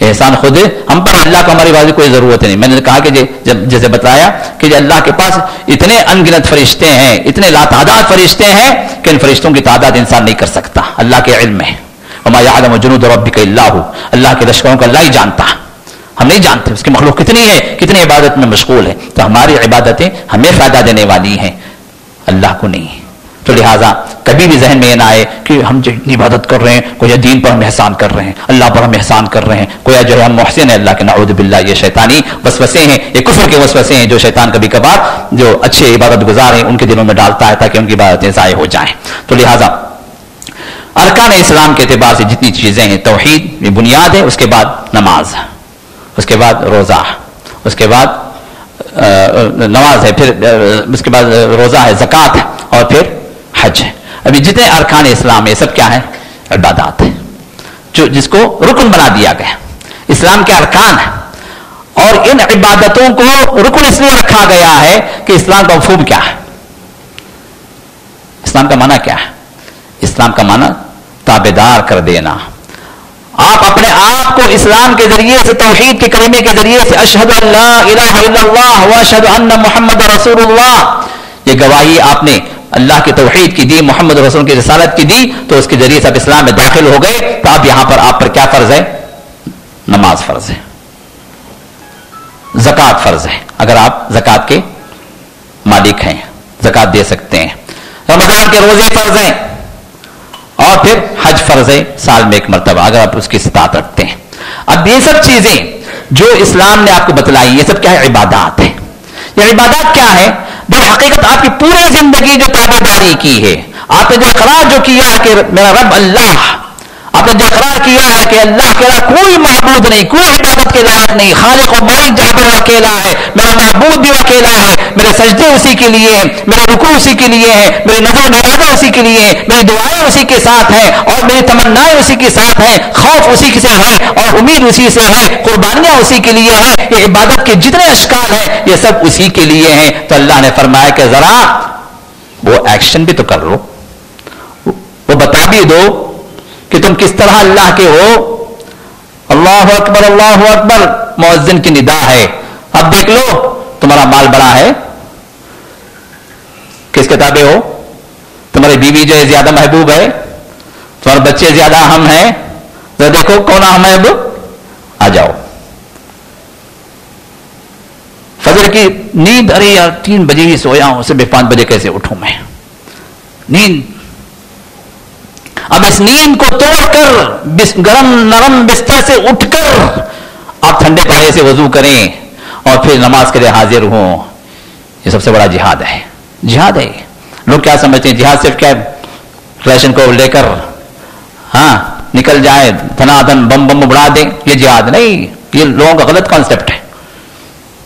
احسان خود ہم پر, اللہ کو ہماری بات کی کوئی ضرورت نہیں. میں نے کہا کہ جیسے بتایا کہ اللہ کے پاس اتنے انگنت فرشتے ہیں, اتنے لاتعداد فرشتے ہیں کہ ان فرشتوں کی تعداد انسان نہیں کر سکتا. اللہ کے علم میں وما یعلم جنود ربک الا ھو, اللہ کے لشکروں کو اللہ ہی جانتا, ہم نہیں جانتے اس کی مخلوق کتنی ہے, کتنی عبادت میں مشغول ہے. تو ہماری عبادتیں ہمیں فائدہ دینے والی ہیں, اللہ کو نہیں. تو لہٰذا کبھی بھی ذہن میں یہ نہ آئے کہ ہم جو اتنی عبادت کر رہے ہیں, کوئی دین پر ہم احسان کر رہے ہیں, اللہ پر ہم احسان کر رہے ہیں, کوئی جو ہے ہم محسن ہیں, اللہ کے نعوذ باللہ. یہ شیطانی وسوسے ہیں, یہ کفر کے وسوسے ہیں جو شیطان کبھی کبھار جو اچھے عبادت گزار ہیں ان کے دلوں میں ڈالتا ہے تاکہ ان کی عبادتیں ضائع ہو جائیں. تو لہٰذا ارکان اسلام کے اعتبار سے جتنی چیزیں ہیں, توحید یہ بنیاد ہے, اس کے بعد نماز, اس کے بعد روزہ, اس کے بعد نماز ہے, پھر اس کے بعد روزہ ہے, زکوٰۃ ہے, اور پھر حج ہے. ابھی جتنے ارکان اسلام یہ سب کیا ہے؟ عبادات ہے, جو جس کو رکن بنا دیا گیا. اسلام کے ارکان ہیں, اور ان عبادتوں کو رکن اس لیے رکھا گیا ہے کہ اسلام کا مفہوم کیا ہے, اسلام کا معنی کیا ہے؟ اسلام کا معنی تابعدار کر دینا. آپ اپنے آپ کو اسلام کے ذریعے سے, توحید کے کلمے کے ذریعے سے اشہد ان لا الہ الا اللہ واشہد ان محمد رسول اللہ, یہ گواہی آپ نے اللہ کی توحید کی دی, محمد رسول کی رسالت کی دی, تو اس کے ذریعے سے آپ اسلام میں داخل ہو گئے. تو اب یہاں پر آپ پر کیا فرض ہے؟ نماز فرض ہے, زکوٰۃ فرض ہے, اگر آپ زکوٰۃ کے مالک ہیں, زکوٰۃ دے سکتے ہیں. رمضان کے روزے فرض ہیں, اور پھر حج فرض ہے سال میں ایک مرتبہ اگر آپ اس کی استطاعت رکھتے ہیں. اب یہ سب چیزیں جو اسلام نے آپ کو بتلائی, یہ سب کیا ہے؟ عبادات ہے. یہ عبادات کیا ہے؟ در حقیقت آپ کی پوری زندگی جو تابعداری کی ہے, آپ نے جو اقرار جو کیا ہے کہ میرا رب اللہ, آپ نے جو اقرار کیا ہے کہ اللہ کے علاوہ کوئی معبود نہیں, کوئی عبادت کے لائق نہیں, خالق و مالک جہاں پر اکیلا ہے, میرا معبود بھی اکیلا ہے, میرے سجدے اسی کے لیے ہیں, میرے رکوع اسی کے لیے ہیں, میرے نظر نوازے اسی کے لیے ہیں, میری دعائیں اسی کے ساتھ ہیں, اور میری تمنائیں اسی کے ساتھ ہیں, خوف اسی سے ہے, اور امید اسی سے ہے, قربانیاں اسی کے لیے ہیں. یہ عبادت کے جتنے اشکال ہیں یہ سب اسی کے لیے ہیں. تو اللہ نے فرمایا کہ ذرا وہ ایکشن بھی تو کر لو, وہ بتا بھی دو کہ تم کس طرح اللہ کے ہو. اللہ اکبر اللہ اکبر مؤذن کی ندا ہے, اب دیکھ لو تمہارا مال بڑا ہے, کس کے تابع ہو؟ تمہاری بیوی جو ہے زیادہ محبوب ہے, تمہارے بچے زیادہ اہم ہیں, ذرا دیکھو کون اہم ہے, اب آ جاؤ. فجر کی نیند, ارے یار 3 بجے ہی سویا ہوں, صبح 5 بجے کیسے اٹھوں میں, نیند. اب اس نیند کو توڑ کر گرم نرم بستر سے اٹھ کر آپ ٹھنڈے پانی سے وضو کریں اور پھر نماز کے لیے حاضر ہوں, یہ سب سے بڑا جہاد ہے. جہاد ہے. لوگ کیا سمجھتے ہیں جہاد صرف کیا ریشن کو لے کر ہاں نکل جائے, دھنادھن بم بم اڑا دیں, یہ جہاد نہیں. یہ لوگوں کا غلط کانسیپٹ ہے.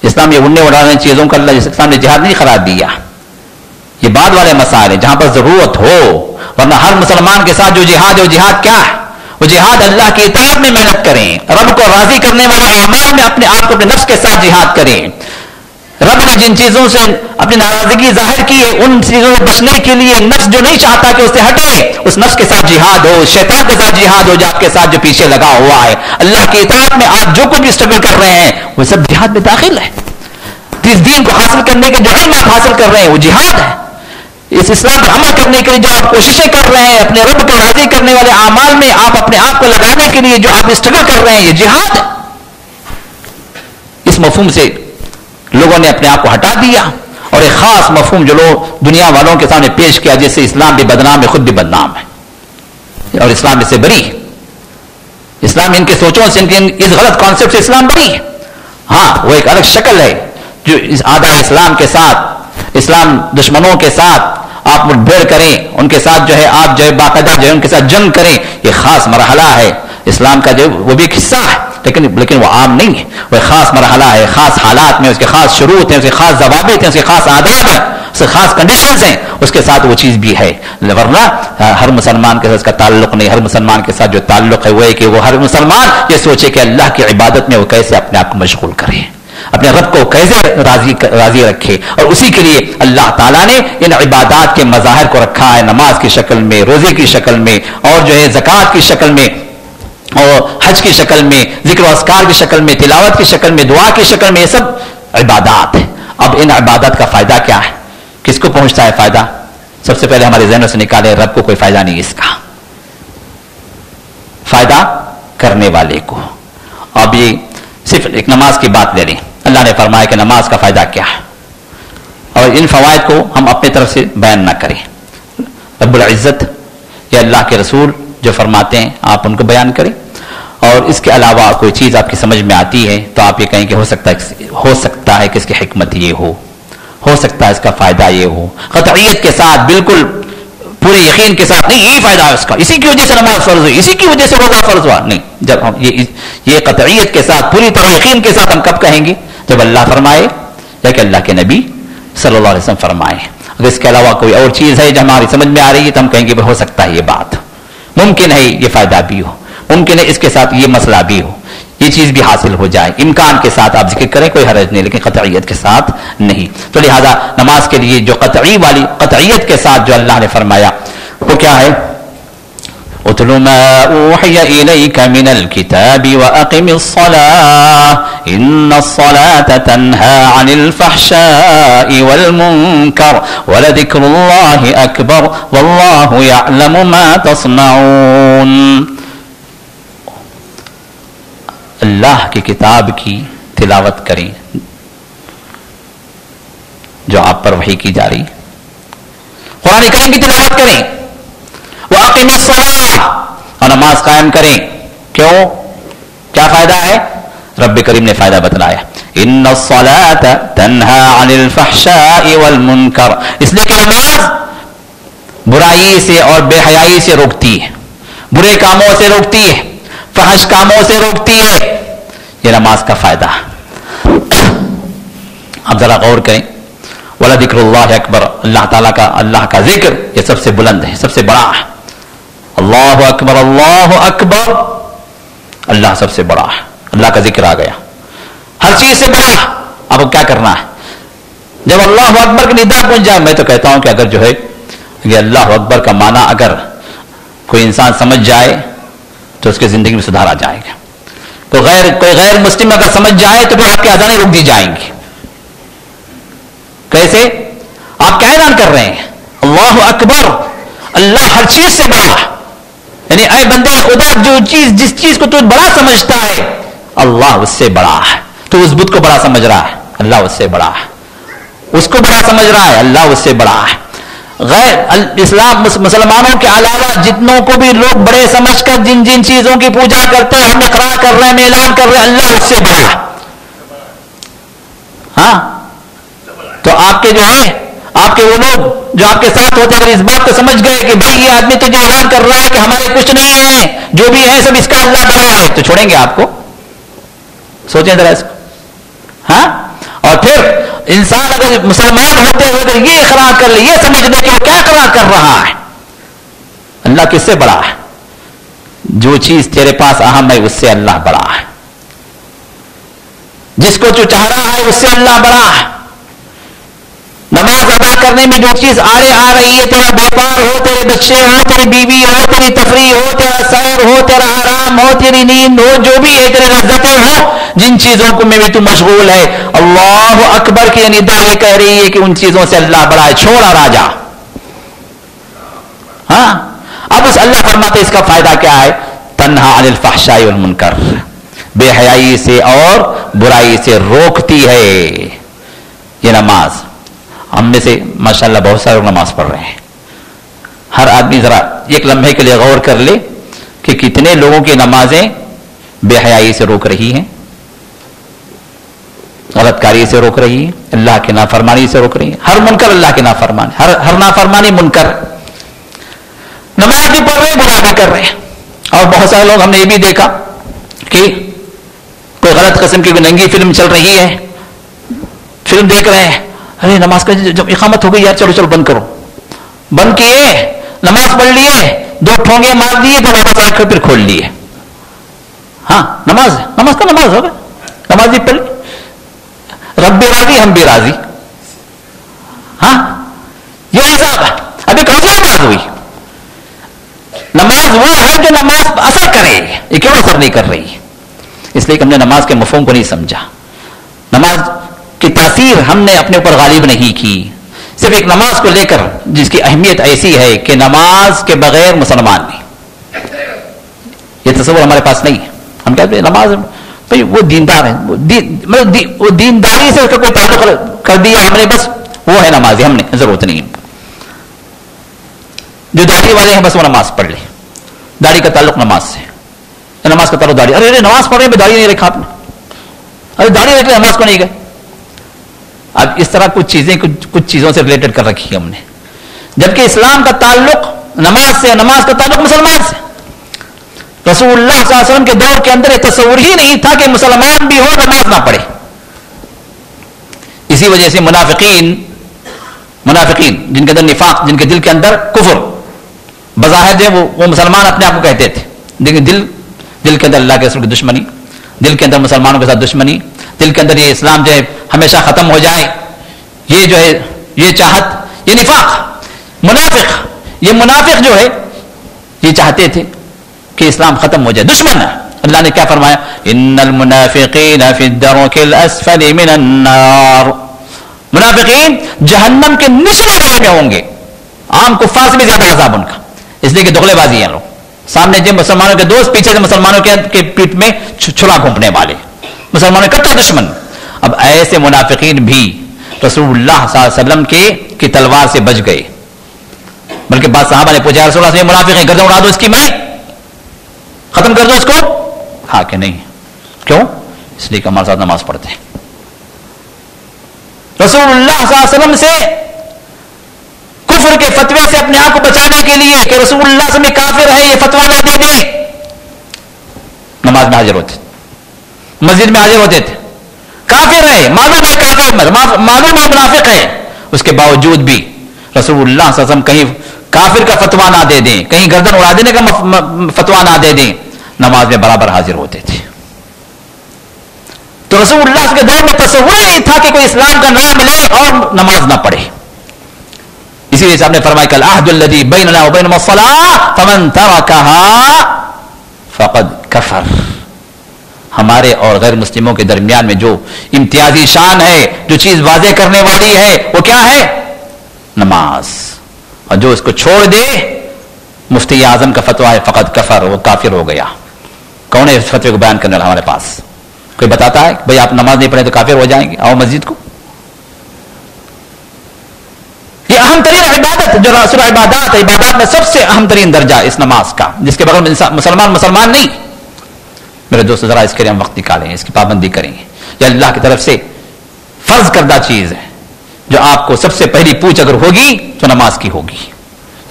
اسلام یہ اڑنے اڑانے چیزوں کا اللہ اسلام نے جہاد نہیں قرار دیا. یہ بعد والے مسائل ہیں جہاں پر ضرورت ہو, ورنہ ہر مسلمان کے ساتھ جو جہاد ہے وہ جہاد کیا ہے؟ وہ جہاد اللہ کی اطاعت میں محنت کریں, رب کو راضی کرنے والے اعمال میں اپنے آپ کو اپنے نفس کے ساتھ جہاد کریں. رب نے جن چیزوں سے اپنی ناراضگی ظاہر کی ہے ان چیزوں سے بچنے کے لیے نفس جو نہیں چاہتا کہ اس سے ہٹے, اس نفس کے ساتھ جہاد ہو, شیطان کے ساتھ جہاد ہو جو آپ کے ساتھ جو پیچھے لگا ہوا ہے. اللہ کی اطاعت میں آپ جو کچھ بھی اسٹرگل کر رہے ہیں وہ سب جہاد میں داخل ہے. اس دین کو حاصل کرنے کے جو علم آپ حاصل کر رہے ہیں وہ جہاد ہے. اس اسلام پر عمل کرنے کے لیے جو آپ کوششیں کر رہے ہیں, اپنے رب کو راضی کرنے والے اعمال میں آپ اپنے آپ کو لگانے کے لیے جو آپ اسٹرگل کر رہے ہیں یہ جہاد ہے. اس مفہوم سے لوگوں نے اپنے آپ کو ہٹا دیا اور ایک خاص مفہوم جو لوگ دنیا والوں کے سامنے پیش کیا جس سے اسلام بھی بدنام ہے, خود بھی بدنام ہے, اور اسلام اس سے بری. اسلام ان کے سوچوں سے, ان کے اس غلط کانسیپٹ سے اسلام بری ہے. ہاں وہ ایک الگ شکل ہے جو آدھا اسلام کے ساتھ, اسلام دشمنوں کے ساتھ آپ مٹبھیڑ کریں, ان کے ساتھ جو ہے آپ جو ہے باقاعدہ جو ہے ان کے ساتھ جنگ کریں, یہ خاص مرحلہ ہے اسلام کا, جو وہ بھی ایک حصہ ہے لیکن وہ عام نہیں ہے. وہ ایک خاص مرحلہ ہے, خاص حالات میں اس کے خاص شروط ہیں, اس کے خاص ضوابط ہیں, اس کے خاص آداب ہیں, اس کے خاص کنڈیشنز ہیں, اس کے ساتھ وہ چیز بھی ہے. ورنہ ہر مسلمان کے ساتھ اس کا تعلق نہیں. ہر مسلمان کے ساتھ جو تعلق ہے وہ ہے کہ وہ ہر مسلمان یہ سوچے کہ اللہ کی عبادت میں وہ کیسے اپنے آپ کو مشغول کرے, اپنے رب کو کیسے راضی رکھے. اور اسی کے لیے اللہ تعالیٰ نے ان عبادات کے مظاہر کو رکھا ہے, نماز کی شکل میں, روزے کی شکل میں, اور جو ہے زکوٰۃ کی شکل میں. اور حج کی شکل میں، ذکر و اذکار کی شکل میں، تلاوت کی شکل میں، دعا کی شکل میں، یہ سب عبادات ہیں. اب ان عبادات کا فائدہ کیا ہے؟ کس کو پہنچتا ہے فائدہ؟ سب سے پہلے ہمارے ذہنوں سے نکالے، رب کو کوئی فائدہ نہیں اس کا، فائدہ کرنے والے کو. اب یہ صرف ایک نماز کی بات لے لیں. اللہ نے فرمایا کہ نماز کا فائدہ کیا ہے، اور ان فوائد کو ہم اپنے طرف سے بیان نہ کریں. رب العزت یا اللہ کے رسول جو فرماتے ہیں آپ ان کو بیان کریں، اور اس کے علاوہ کوئی چیز آپ کی سمجھ میں آتی ہے تو آپ یہ کہیں کہ ہو سکتا ہے کہ اس کی حکمت یہ ہو سکتا ہے اس کا فائدہ یہ ہو. قطعیت کے ساتھ، بالکل پورے یقین کے ساتھ نہیں یہ فائدہ ہے اس کا، اسی کی وجہ سے نماز فرض ہوئی، اسی کی وجہ سے روزہ فرض ہوا. نہیں، جب ہم یہ قطعیت کے ساتھ، پوری طرح یقین کے ساتھ ہم کب کہیں گے؟ جب اللہ فرمائے یا کہ اللہ کے نبی صلی اللہ علیہ وسلم فرمائے. اگر اس کے علاوہ کوئی اور چیز ہے جو ہماری سمجھ میں آ رہی ہے تو ہم کہیں گے ہو سکتا ہے یہ بات، ممکن ہے یہ فائدہ بھی ہو، ممکن ہے اس کے ساتھ یہ مسئلہ بھی ہو، یہ چیز بھی حاصل ہو جائے. امکان کے ساتھ آپ ذکر کریں، کوئی حرج نہیں، لیکن قطعیت کے ساتھ نہیں. تو لہذا نماز کے لیے جو قطعیت کے ساتھ جو اللہ نے فرمایا وہ کیا ہے؟ اتل ما اوحی الیک من الکتاب واقم الصلاة ان الصلاة تنہی عن الفحشاء والمنکر ولذکر اللہ اکبر واللہ یعلم ما تصنعون. اللہ کی کتاب کی تلاوت کریں جو آپ پر وحی کی جا رہی، قرآن کریم کی تلاوت کریں. وَأَقِمِ الصَّلَاةَ، اور نماز قائم کریں. کیوں؟ کیا فائدہ ہے؟ رب کریم نے فائدہ بتلایا. ان الصلاة تنہی عن الفحشاء والمنکر، اس لیے کہ نماز برائی سے اور بے حیائی سے روکتی ہے، برے کاموں سے روکتی ہے، فحش کاموں سے روکتی ہے. یہ نماز کا فائدہ. اب ذرا غور کریں. وَلَذِكْرُ اللَّهِ اکبر، اللہ کا ذکر یہ سب سے بلند ہے، سب سے بڑا ہے. اللہ اکبر، اللہ اکبر، اللہ سب سے بڑا ہے. اللہ کا ذکر آ گیا، ہر چیز سے بڑا. اب کیا کرنا ہے؟ جب اللہ اکبر کی ندا پہنچ جائے، میں تو کہتا ہوں کہ اگر جو ہے یہ اللہ اکبر کا معنی اگر کوئی انسان سمجھ جائے تو اس کی زندگی میں سدھار آ جائے گا. کوئی غیر مسلم اگر سمجھ جائے تو پھر آپ کی اذانیں رک دی جائیں گی. کیسے؟ آپ کیا اعلان کر رہے ہیں؟ اللہ اکبر، اللہ ہر چیز سے بڑا. یعنی اے بندے خدا، جس چیز کو تو بڑا سمجھتا ہے اللہ اس سے بڑا ہے. تو اس بت کو بڑا سمجھ رہا ہے، اللہ اس سے بڑا ہے. اس کو بڑا سمجھ رہا ہے، اللہ اس سے بڑا ہے. غیر اسلام مسلمانوں کے علاوہ جتنوں کو بھی لوگ بڑے سمجھ کر جن چیزوں کی پوجا کرتے ہیں، ہم اقرار کر رہے ہیں، اعلان کر رہے ہیں اللہ اس سے بڑا ہے. ہاں، تو آپ کے جو ہے، آپ کے وہ لوگ جو آپ کے ساتھ ہوتے ہیں اس بات کو سمجھ گئے کہ بھائی یہ آدمی تو جو اعلان کر رہا ہے کہ ہمارے کچھ نہیں ہے، جو بھی ہے سب اس کا اللہ بڑا ہے، تو چھوڑیں گے آپ کو؟ سوچیں ذرا اس کو. ہاں، اور پھر انسان اگر مسلمان ہوتے ہوئے اگر یہ اقرار کر لے، یہ سمجھ لے کہ وہ کیا اقرار کر رہا ہے، اللہ کس سے بڑا ہے؟ جو چیز تیرے پاس اہم ہے اس سے اللہ بڑا ہے. جس کو تو چاہ رہا ہے اس سے اللہ بڑا ہے. نماز ادا کرنے میں جو چیز آ رہی ہے، تیرا بیپار ہو، تیرے بچے ہو، تیری بیوی ہو، تیری تفریح ہو، تیرا سیر ہو، تیرا آرام ہو، تیری نیند ہو، جو بھی ہے، تیرے لذتیں ہو، جن چیزوں کو میں بھی تو مشغول ہے، اللہ اکبر کی ندا یہ کہہ رہی ہے کہ ان چیزوں سے اللہ بڑا ہے. چھوڑا راجا. ہاں، اب اس اللہ فرماتے اس کا فائدہ کیا ہے؟ تنہا عن الفحشاء والمنکر، بے حیائی سے اور برائی سے روکتی ہے یہ نماز. ہم میں سے ماشاءاللہ بہت سارے لوگ نماز پڑھ رہے ہیں. ہر آدمی ذرا ایک لمحے کے لیے غور کر لے کہ کتنے لوگوں کی نمازیں بے حیائی سے روک رہی ہیں، غلط کاری سے روک رہی ہیں، اللہ کی نافرمانی سے روک رہی ہیں. ہر منکر اللہ کی نافرمانی، ہر نافرمانی منکر. نماز بھی پڑھ رہے ہیں، برا بھی کر رہے ہیں. اور بہت سارے لوگ ہم نے یہ بھی دیکھا کہ کوئی غلط قسم کی ننگی فلم چل رہی ہے، فلم دیکھ رہے ہیں، ارے نماز کا جب اقامت ہو گئی یار چلو بند کرو. بند کیے، نماز پڑھ لیے، 2 ٹھونگے مار دیے، پھر واپس آ کر پھر کھول لیے. ہاں، نماز کا نماز ہوگا، نماز بھی پڑھ لی، رب بھی راضی ہم بھی راضی. ہاں، یہ حساب ہے. ابھی کون سی نماز ہوئی؟ نماز وہ ہے جو نماز اثر کرے. یہ کیوں کر رہی ہے. اس لیے کہ ہم نے نماز کے مفہوم کو نہیں سمجھا. نماز کی تاثیر ہم نے اپنے اوپر غالب نہیں کی. صرف ایک نماز کو لے کر جس کی اہمیت ایسی ہے کہ نماز کے بغیر مسلمان نہیں. یہ تصور ہمارے پاس نہیں ہے. ہم کہتے ہیں نماز بھائی وہ دیندار ہے, وہ دینداری سے اس کا کوئی تعلق کر دیا ہم نے, بس وہ ہے نمازی, ہم نے ضرورت نہیں. جو داڑھی والے ہیں بس وہ نماز پڑھ لے, داڑھی کا تعلق نماز سے, نماز کا تعلق داڑھی. ارے نماز پڑھ رہے ہیں داڑھی نہیں رکھا آپ نے, ارے داڑھی رکھ لے نماز کو نہیں گئے. اب اس طرح کچھ چیزوں سے ریلیٹڈ کر رکھی ہے ہم نے, جبکہ اسلام کا تعلق نماز سے, نماز کا تعلق مسلمان سے. رسول اللہ صلی اللہ علیہ وسلم کے دور کے اندر یہ تصور ہی نہیں تھا کہ مسلمان بھی ہو نماز نہ پڑھے. اسی وجہ سے منافقین جن کے اندر نفاق, جن کے دل کے اندر کفر, بظاہر جو وہ مسلمان اپنے آپ کو کہتے تھے, لیکن دل کے اندر اللہ کے رسول کی دشمنی, دل کے اندر مسلمانوں کے ساتھ دشمنی, دل کے اندر یہ اسلام جو ہے ہمیشہ ختم ہو جائے, یہ جو ہے یہ چاہت, یہ نفاق. منافق جو ہے یہ چاہتے تھے کہ اسلام ختم ہو جائے, دشمن ہے. اللہ نے کیا فرمایا, ان المنافقین فی الدرک الاسفل من النار. منافقین جہنم کے نچلے حصے میں ہوں گے. عام کفار سے بھی زیادہ عذاب ان کا, اس لیے کہ دغلے بازی ہیں لوگ. سامنے جو مسلمانوں کے دوست, پیچھے سے مسلمانوں کے پیٹ میں چھلا گھونپنے والے, مسلمانوں کے کٹر دشمن. اب ایسے منافقین بھی رسول اللہ صلی اللہ علیہ وسلم کی تلوار سے بچ گئے. بلکہ بعض صحابہ نے پوچھا, رسول اللہ صلی اللہ علیہ وسلم منافق ہیں, گردن اڑا دو اس کی, میں ختم کر دو اس کو. ہاں کہ نہیں, کیوں؟ اس لیے کہ ہمارے ساتھ نماز پڑھتے ہیں. رسول اللہ صلی اللہ علیہ وسلم سے کفر کے فتوے سے اپنے آپ کو بچانے کے لیے کہ رسول اللہ صلی اللہ علیہ وسلم کافر ہے, یہ فتویٰ نہ دے دیں, نماز میں حاضر ہوتے, مسجد میں حاضر ہوتے تھے. کافر ہے, معلوم ہے کافر, معلوم ہے منافق ہے, اس کے باوجود بھی رسول اللہ صلی اللہ علیہ وسلم کہیں کافر کا فتویٰ نہ دے دیں, کہیں گردن اڑا دینے کا فتویٰ نہ دے دیں, نماز میں برابر حاضر ہوتے تھے. تو رسول اللہ کے دور میں تصور ہی نہیں تھا کہ کوئی اسلام کا نام لے اور نماز نہ پڑھے. اسی لیے آپ نے فرمایا کہ العہد الذی بیننا وبینہم الصلاۃ فمن ترکها فقد کفر. ہمارے اور غیر مسلموں کے درمیان میں جو امتیازی شان ہے, جو چیز واضح کرنے والی ہے, وہ کیا ہے؟ نماز. اور جو اس کو چھوڑ دے, مفتی اعظم کا فتویٰ ہے فقط کفر, وہ کافر ہو گیا. کون ہے اس فتوے کو بیان کرنے والا ہمارے پاس؟ کوئی بتاتا ہے بھائی آپ نماز نہیں پڑھیں تو کافر ہو جائیں گے, آؤ مسجد کو. یہ اہم ترین عبادت, جو رسول عبادات میں سب سے اہم ترین درجہ اس نماز کا, جس کے بغیر مسلمان نہیں. میرے دوست ذرا اس کے لیے ہم وقت نکالیں, اس کی پابندی کریں. یہ اللہ کی طرف سے فرض کردہ چیز ہے, جو آپ کو سب سے پہلی پوچھ اگر ہوگی تو نماز کی ہوگی.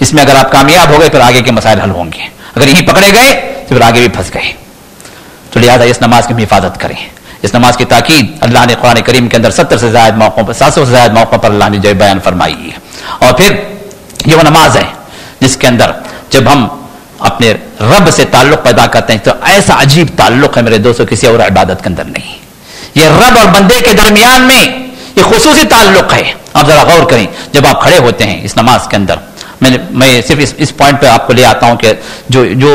اس میں اگر آپ کامیاب ہو گئے پھر آگے کے مسائل حل ہوں گے, اگر یہیں پکڑے گئے تو پھر آگے بھی پھنس گئے. تو لہٰذا اس نماز کی حفاظت کریں. اس نماز کی تاکید اللہ نے قرآن کریم کے اندر 70 سے زائد موقعوں پر, 700 سے زائد موقعوں پر اللہ نے جو بیان فرمائی ہے. اور پھر یہ وہ نماز ہے جس کے اندر جب ہم اپنے رب سے تعلق پیدا کرتے ہیں تو ایسا عجیب تعلق ہے میرے دوستوں, کسی اور عبادت کے اندر نہیں. یہ رب اور بندے کے درمیان میں یہ خصوصی تعلق ہے. آپ ذرا غور کریں, جب آپ کھڑے ہوتے ہیں اس نماز کے اندر, میں صرف اس پوائنٹ پہ آپ کو لے آتا ہوں کہ جو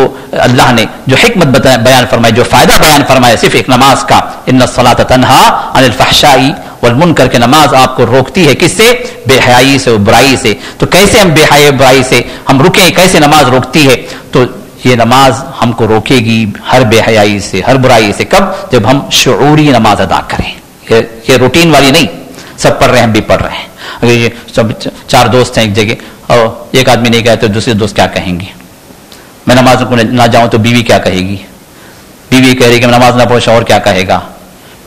اللہ نے جو حکمت بیان فرمائی, جو فائدہ بیان فرمایا صرف ایک نماز کا, ان الصلاۃ تنہا عن الفحشاء والمنکر, کہ نماز آپ کو روکتی ہے کس سے؟ بے حیائی سے, برائی سے. تو کیسے ہم بے حیائی برائی سے ہم رکیں, کیسے نماز روکتی ہے؟ تو یہ نماز ہم کو روکے گی ہر بے حیائی سے, ہر برائی سے. کب؟ جب ہم شعوری نماز ادا کریں. یہ روٹین والی نہیں, سب پڑھ رہے ہیں, ہم بھی پڑھ رہے ہیں. اگر یہ سب 4 دوست ہیں ایک جگہ اور ایک آدمی نہیں گیا تو دوسرے دوست کیا کہیں گے؟ میں نماز کو نہ جاؤں تو بیوی کیا کہے گی؟ بیوی کہہ رہی کہ میں نماز نہ پڑھوں, شوہر کیا کہے گا؟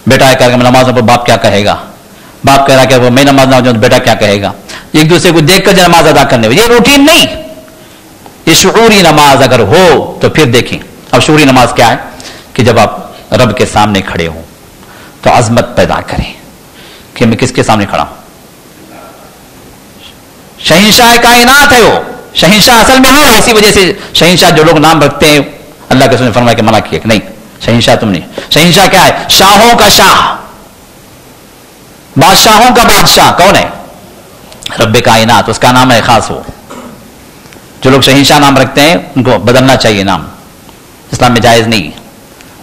بیٹا کہہ رہا کہ میں نماز نہ پڑھوں, باپ کیا کہے گا؟ باپ کہہ رہا کہ میں نماز نہ جاؤں تو بیٹا کیا کہے گا؟ ایک دوسرے کو دیکھ کر جو نماز ادا کرنے, یہ روٹین نہیں, یہ شعوری نماز اگر ہو تو پھر دیکھیں. اب شعوری نماز کیا ہے کہ جب آپ رب کے سامنے کھڑے ہوں تو عظمت پیدا کریں کہ میں کس کے سامنے کھڑا ہوں. شہنشاہ کائنات ہے وہ, شہنشاہ اصل میں ہے. اسی وجہ سے شہنشاہ جو لوگ نام رکھتے ہیں, اللہ کے رسول نے فرمایا کہ منع کیا کہ نہیں, شہنشاہ تم نہیں. شہنشاہ کیا ہے؟ شاہوں کا شاہ, بادشاہوں کا بادشاہ. کون ہے؟ رب کائنات, اس کا نام ہے خاص. وہ جو لوگ شہنشاہ نام رکھتے ہیں ان کو بدلنا چاہیے نام, اسلام میں جائز نہیں.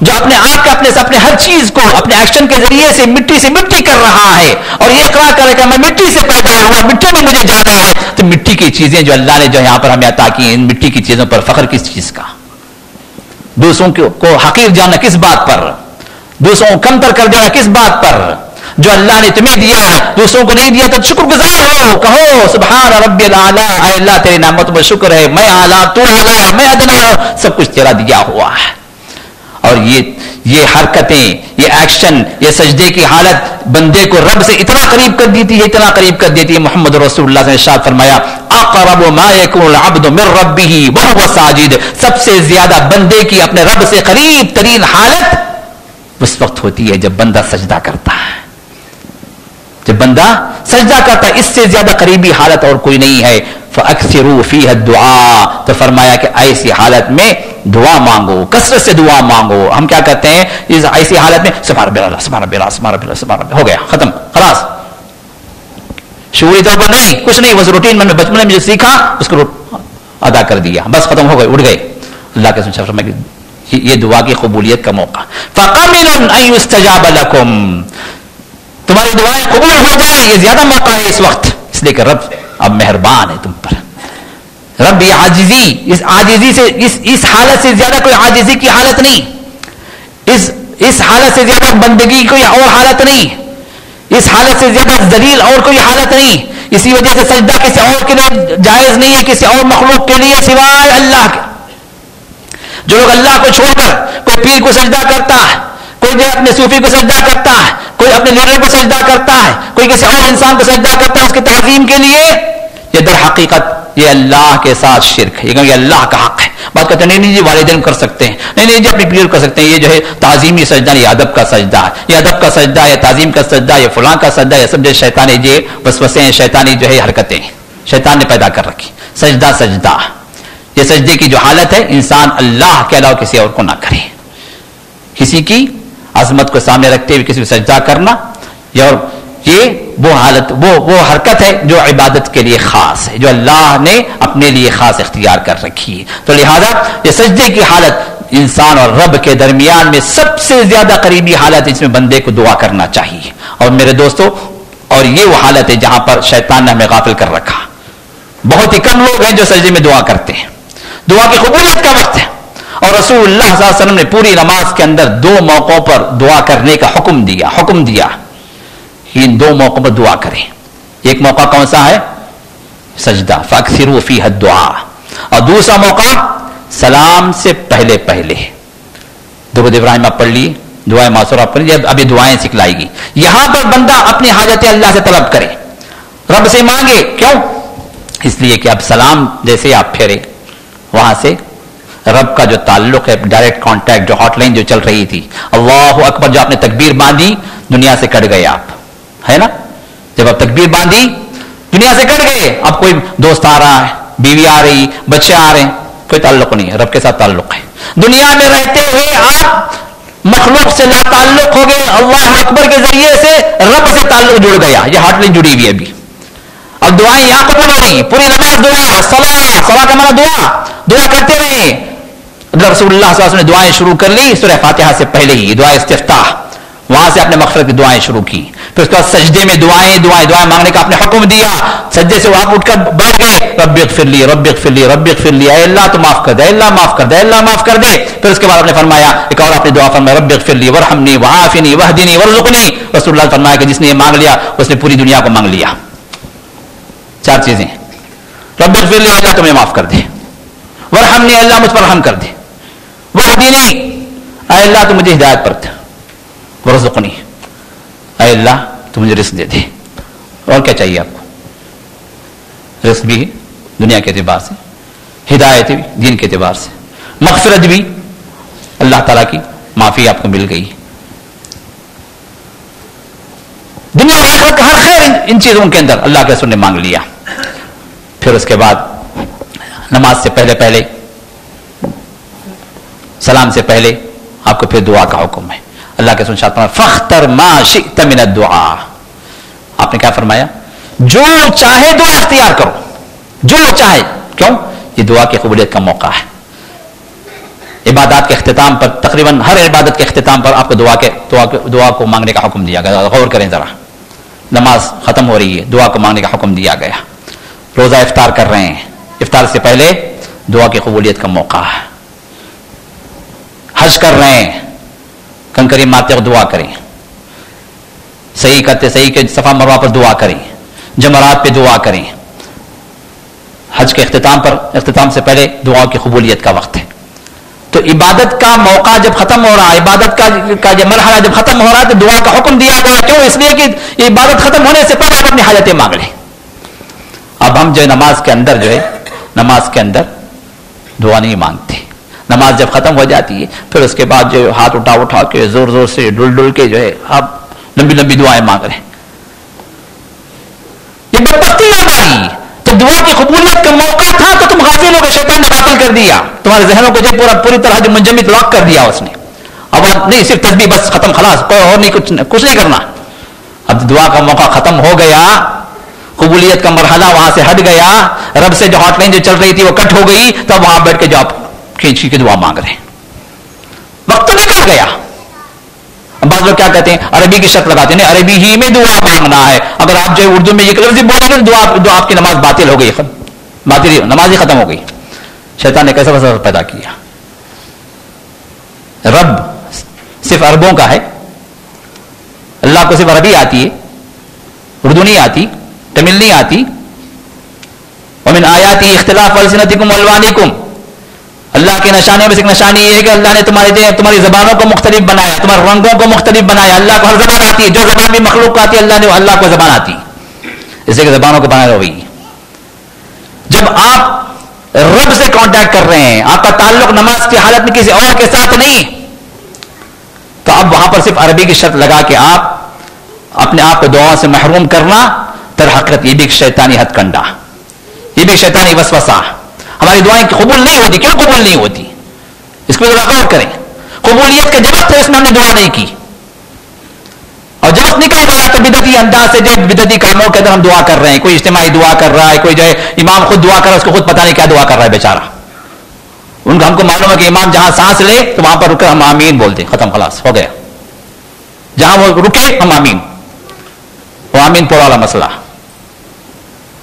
جو اپنے آپ کے اپنے ہر چیز کو اپنے ایکشن کے ذریعے سے مٹی کر رہا ہے اور یہ اقرار کرے کہ میں مٹی سے پیدا ہوا، مٹی میں مجھے جانا ہے، تو مٹی کی چیزیں جو اللہ نے جو یہاں پر ہمیں عطا کی ہیں، ان مٹی کی چیزوں پر فخر کس چیز کا؟ دوسروں کو حقیر جاننا کس بات پر؟ دوسروں کو کم تر کر دینا کس بات پر؟ جو اللہ نے تمہیں دیا دوسروں کو نہیں دیا تو شکر گزار ہو، کہو سبحان ربی الاعلی، اے اللہ تیری نعمتوں پر شکر ہے، میں اعلیٰ تو اعلیٰ میں ادنا، سب کچھ تیرا دیا ہوا ہے۔ اور یہ حرکتیں، یہ ایکشن، یہ سجدے کی حالت بندے کو رب سے اتنا قریب کر دیتی ہے، اتنا قریب کر دیتی ہے۔ محمد رسول اللہ نے ارشاد فرمایا اقرب ما يكون العبد من ربه وهو ساجد، سب سے زیادہ بندے کی اپنے رب سے قریب ترین حالت اس وقت ہوتی ہے جب بندہ سجدہ کرتا ہے، جب بندہ سجدہ کرتا ہے، اس سے زیادہ قریبی حالت اور کوئی نہیں ہے۔ فَأَكْثِرُوا فِيهَا الدُّعَاء، تو فرمایا کہ ایسی حالت میں دعا مانگو، کثرت سے دعا مانگو۔ ہم کیا کرتے ہیں اس ایسی حالت میں سبحان ربی اللہ سبحان ربی اللہ سبحان ربی اللہ سبحان ربی، ہو گیا ختم خلاص، شعوری طور پر نہیں، کچھ نہیں، بس روٹین میں بچپن میں جو سیکھا اس کو ادا کر دیا، بس ختم ہو گئے، اٹھ گئے۔ اللہ کے سنشا فرمائے کہ یہ دعا کی قبولیت کا موقع، فَقَمِنٌ أَن يُسْتَجَابَ لَكُمْ، تمہاری دعائیں قبول ہو جائیں، یہ زیادہ موقع ہے اس وقت، اس لیے کہ رب اب مہربان ہے تم پر۔ رب یہ عاجزی، اس عاجزی سے اس حالت سے زیادہ کوئی عاجزی کی حالت نہیں، اس حالت سے زیادہ بندگی کوئی اور حالت نہیں، اس حالت سے زیادہ ذلیل اور کوئی حالت نہیں۔ اسی وجہ سے سجدہ کسی اور کے لیے جائز نہیں ہے، کسی اور مخلوق کے لیے سوائے اللہ کے۔ جو لوگ اللہ کو چھوڑ کر کوئی پیر کو سجدہ کرتا ہے، کوئی جو اپنے صوفی کو سجدہ کرتا ہے، کوئی اپنے لیڈر کو سجدہ کرتا ہے، کوئی کسی اور انسان کو سجدہ کرتا ہے اس کی تعظیم کے لیے، یہ در حقیقت یہ اللہ کے ساتھ شرک ہے، یہ اللہ کا حق ہے۔ بات کہتے ہیں نہیں جی والدین کر سکتے ہیں، نہیں جی اپنے پیر کر سکتے ہیں، یہ جو ہے تعظیمی سجدہ، یہ ادب کا سجدہ ہے، یہ ادب کا سجدہ، یہ تعظیم کا سجدہ، یہ فلاں کا سجدہ، یہ سب جو شیطانی جو وسوسے ہیں، شیطانی جو ہے حرکتیں شیطان نے پیدا کر رکھی۔ سجدہ یہ سجدے کی جو حالت ہے انسان اللہ کے علاوہ کسی اور کو نہ کرے، کسی کی عظمت کو سامنے رکھتے ہوئے کسی کو سجدہ کرنا، یہ وہ حالت وہ حرکت ہے جو عبادت کے لیے خاص ہے، جو اللہ نے اپنے لیے خاص اختیار کر رکھی ہے۔ تو لہذا یہ سجدے کی حالت انسان اور رب کے درمیان میں سب سے زیادہ قریبی حالت ہے، اس میں بندے کو دعا کرنا چاہیے۔ اور میرے دوستو، اور یہ وہ حالت ہے جہاں پر شیطان نے ہمیں غافل کر رکھا۔ بہت ہی کم لوگ ہیں جو سجدے میں دعا کرتے ہیں، دعا کی قبولیت کا وقت ہے، اور رسول اللہ صلی اللہ علیہ وسلم نے پوری نماز کے اندر 2 موقعوں پر دعا کرنے کا حکم دیا کہ ان 2 موقعوں پر دعا کریں۔ ایک موقع کون سا ہے؟ سجدہ، فَأَكْثِرُوا فِيهَا الدُّعَاء، اور دوسرا موقع سلام سے پہلے درود ابراہیم آپ پڑھ لیے، دعائیں معصورہ آپ پڑھ لیے، ابھی دعائیں سکھلائے گی۔ یہاں پر بندہ اپنی حاجتیں اللہ سے طلب کرے، رب سے مانگے، کیوں؟ اس لیے کہ اب سلام جیسے آپ پھیرے، وہاں سے رب کا جو تعلق ہے، ڈائریکٹ کانٹیکٹ، جو ہاٹ لائن جو چل رہی تھی، اللہ اکبر، جو آپ نے تکبیر باندھی دنیا سے کٹ گئے آپ، ہے نا؟ جب آپ تکبیر باندھی دنیا سے کٹ گئے، اب کوئی دوست آ رہا ہے، بیوی آ رہی، بچے آ رہے ہیں، کوئی تعلق نہیں ہے، رب کے ساتھ تعلق ہے۔ دنیا میں رہتے ہوئے آپ مخلوق سے لا تعلق ہو گئے، اللہ اکبر کے ذریعے سے رب سے تعلق جڑ گیا، یہ ہاٹ لائن جڑی ہوئی ہے ابھی۔ اب دعائیں یہاں قبول ہو رہی، پوری نماز دعا، صلاح کا معنی دعا کرتے رہے۔ رسول اللہ صلی اللہ علیہ وسلم نے دعائیں شروع کر لی سورہ فاتحہ سے پہلے ہی، دعا استفتاح، وہاں سے آپ نے مغفرت کی دعائیں شروع کی۔ پھر اس کے بعد سجدے میں دعائیں مانگنے کا آپ نے حکم دیا، سجدے سے آپ اٹھ کر بیٹھ گئے، رب اغفر لی رب اغفر لی رب اغفر لی، اے اللہ تو معاف کر دے، اللہ معاف کر دے، اللہ معاف کر دے۔ پھر اس کے بعد آپ نے فرمایا، ایک اور آپ نے دعا فرمایا، رب اغفر لی وارحمنی وعافنی واہدنی وارزقنی۔ رسول اللہ نے فرمایا کہ جس نے یہ مانگ لیا اس نے پوری دنیا کو مانگ لیا۔ 4 چیزیں، رب اغفر لی، اللہ تمہیں معاف کر دے، وارحمنی، اللہ مجھ پر رحم کر دے، واہدنی، اے اللہ تو مجھے ہدایت پر دے، وارزقنی، اے اللہ تو مجھے رزق دے دے۔ اور کیا چاہیے آپ کو؟ رزق بھی دنیا کے اعتبار سے، ہدایت بھی دین کے اعتبار سے، مغفرت بھی، اللہ تعالیٰ کی معافی آپ کو مل گئی، دنیا آخرت کا ہر خیر ان چیزوں کے اندر اللہ کے رسول نے مانگ لیا۔ پھر اس کے بعد نماز سے پہلے سلام سے پہلے آپ کو پھر دعا کا حکم ہے۔ اللہ کے رسول نے فاختر ما شئت من الدعاء، آپ نے کیا فرمایا؟ جو چاہے دعا اختیار کرو، جو چاہے، کیوں؟ یہ دعا کی قبولیت کا موقع ہے۔ عبادات کے اختتام پر، تقریباً ہر عبادت کے اختتام پر آپ کو دعا کو مانگنے کا حکم دیا گیا. غور کریں ذرا، نماز ختم ہو رہی ہے، دعا کو مانگنے کا حکم دیا گیا. روزہ افطار کر رہے ہیں، افطار سے پہلے دعا کی قبولیت کا موقع ہے. حج کر رہے ہیں، کنکری مارتے ہوئے دعا کریں. صحیح کے صفا مروہ پر دعا کریں، جمرات پہ دعا کریں. حج کے اختتام سے پہلے دعا کی قبولیت کا وقت ہے. تو عبادت کا موقع جب ختم ہو رہا ہے، عبادت کا یہ مرحلہ جب ختم ہو رہا ہے تو دعا کا حکم دیا گیا. کیوں؟ اس لیے کہ عبادت ختم ہونے سے پہلے آپ اپنی حاجتیں مانگ لیں. اب ہم جو ہے نماز کے اندر دعا نہیں مانگتے. نماز جب ختم ہو جاتی ہے پھر اس کے بعد جو ہاتھ اٹھا کے زور سے ڈل کے جو ہے آپ لمبی دعائیں مانگ رہے ہیں. یہ بدبختی ہے ہماری. تو دعا کی قبولیت کا موقع تھا تو تم غافل ہو گئے، شیطان نے باطل کر دیا تمہارے ذہنوں کو، جو پوری طرح جو منجمد لاک کر دیا اس نے. اب نہیں، صرف تسبیح بس، ختم، خلاص، کوئی اور نہیں، کچھ نہیں کرنا. اب دعا کا موقع ختم ہو گیا، قبولیت کا مرحلہ وہاں سے ہٹ گیا، رب سے جو ہاٹ لائن جو چل رہی تھی وہ کٹ ہو گئی. تب وہاں بیٹھ کے جو آپ کھینچ کے دعا مانگ رہے ہیں، وقت تو نکل گیا. اب بعض لوگ کیا کہتے ہیں، عربی کی شرط لگاتے ہیں، عربی ہی میں دعا مانگنا ہے. اگر آپ جو اردو میں یہ لفظ بولیں گے دعا آپ کی نماز باطل ہو گئی، نماز ہی ختم ہو گئی. شیطان نے کیسا وسوسہ پیدا کیا. رب صرف عربوں کا ہے، اللہ کو صرف عربی آتی ہے، اردو نہیں آتی، تمل نہیں آتی. ومن آیاتی اختلاف السنتکم والوانکم، اللہ کے نشانیوں میں سے ایک نشانی یہ ہے کہ اللہ نے تمہاری زبانوں کو مختلف بنایا، تمہارے رنگوں کو مختلف بنایا. اللہ کو ہر زبان آتی ہے، جو زبان بھی مخلوق کو آتی ہے اللہ کو زبان آتی ہے، اس لیے کہ زبانوں کو بنایا ہوئی. جب آپ رب سے کانٹیکٹ کر رہے ہیں، آپ کا تعلق نماز کی حالت میں کسی اور کے ساتھ نہیں، تو اب وہاں پر صرف عربی کی شرط لگا کے آپ اپنے آپ کو دعاؤں سے محروم کرنا، در حقیقت یہ بھی ایک شیطانی ہتھ کنڈا، یہ بھی شیطانی وسوسہ. ہماری دعائیں قبول نہیں ہوتی. کیوں قبول نہیں ہوتی؟ اس کو ذرا غور کریں. قبولیت کا جب تھا اس میں ہم نے دعا نہیں کی، اور جب نکل گیا تو بدعتی انداز سے جو بدعتی کاموں کے اندر ہم دعا کر رہے ہیں. کوئی اجتماعی دعا کر رہا ہے، کوئی جو ہے امام خود دعا کر رہا ہے، اس کو خود پتہ نہیں کیا دعا کر رہا ہے بیچارہ. ہم کو معلوم ہے کہ امام جہاں سانس لے تو وہاں پر رک کر ہم آمین بولتے، ختم، خلاص ہو گیا. جہاں وہ رکے ہم آمین، وہ آمین پورا والا مسئلہ،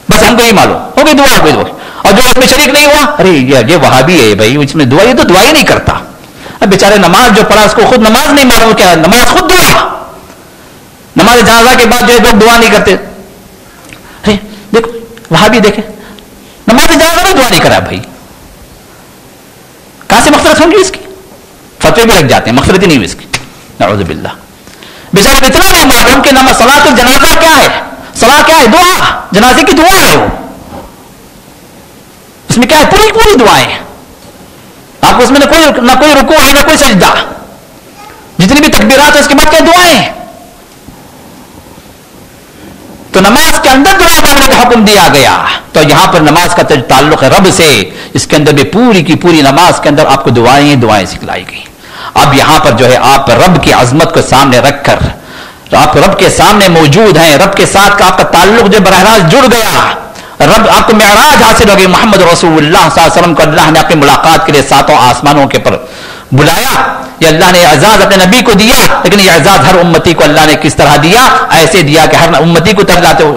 بس ہم کو ہی معلوم ہو گئی دعا کوئی دعا. اور جو اس میں شریک نہیں ہوا، ارے یہ وہابی ہے بھائی، اس میں دعا، یہ تو دعا ہی نہیں کرتا. اب بیچارے نماز جو پڑھا اس کو خود نماز نہیں معلوم، کیا نماز خود دعا. نماز جنازہ کے بعد جو ہے لوگ دعا نہیں کرتے. دیکھو وہابی، دیکھیں نماز جنازہ میں دعا نہیں کرا بھائی، کہاں سے مغفرت ہوں گی اس کی؟ فتوے بھی لگ جاتے ہیں، مغفرت ہی نہیں ہوئی اس کی، نعوذ باللہ. بیچارے اتنا نہیں معلوم کہ نماز صلاۃ الجنازہ کیا ہے. صلاح کیا ہے؟ دعا، جنازے کی دعا ہے وہ. اس میں کیا ہے؟ پوری دعائیں. آپ کو اس میں نہ کوئی رکوع ہے، نہ کوئی سجدہ. جتنی بھی تکبیرات ہے اس کے بعد کیا دعائیں. تو نماز کے اندر دعا مانگنے کا حکم دیا گیا. تو یہاں پر نماز کا تعلق ہے رب سے، اس کے اندر بھی پوری کی پوری نماز کے اندر آپ کو دعائیں سکھلائی گئی. اب یہاں پر جو ہے آپ رب کی عظمت کو سامنے رکھ کر آپ رب کے سامنے موجود ہیں، رب کے ساتھ آپ کا تعلق جو براہ راست جڑ گیا. رب آپ کو معراج حاصل ہو گئی. محمد رسول اللہ صلی اللہ علیہ وسلم کو اللہ نے اپنی ملاقات کے لیے ساتوں آسمانوں کے پر بلایا. یہ اللہ نے اعزاز اپنے نبی کو دیا، لیکن یہ اعزاز ہر امتی کو اللہ نے کس طرح دیا؟ ایسے دیا کہ ہر امتی کو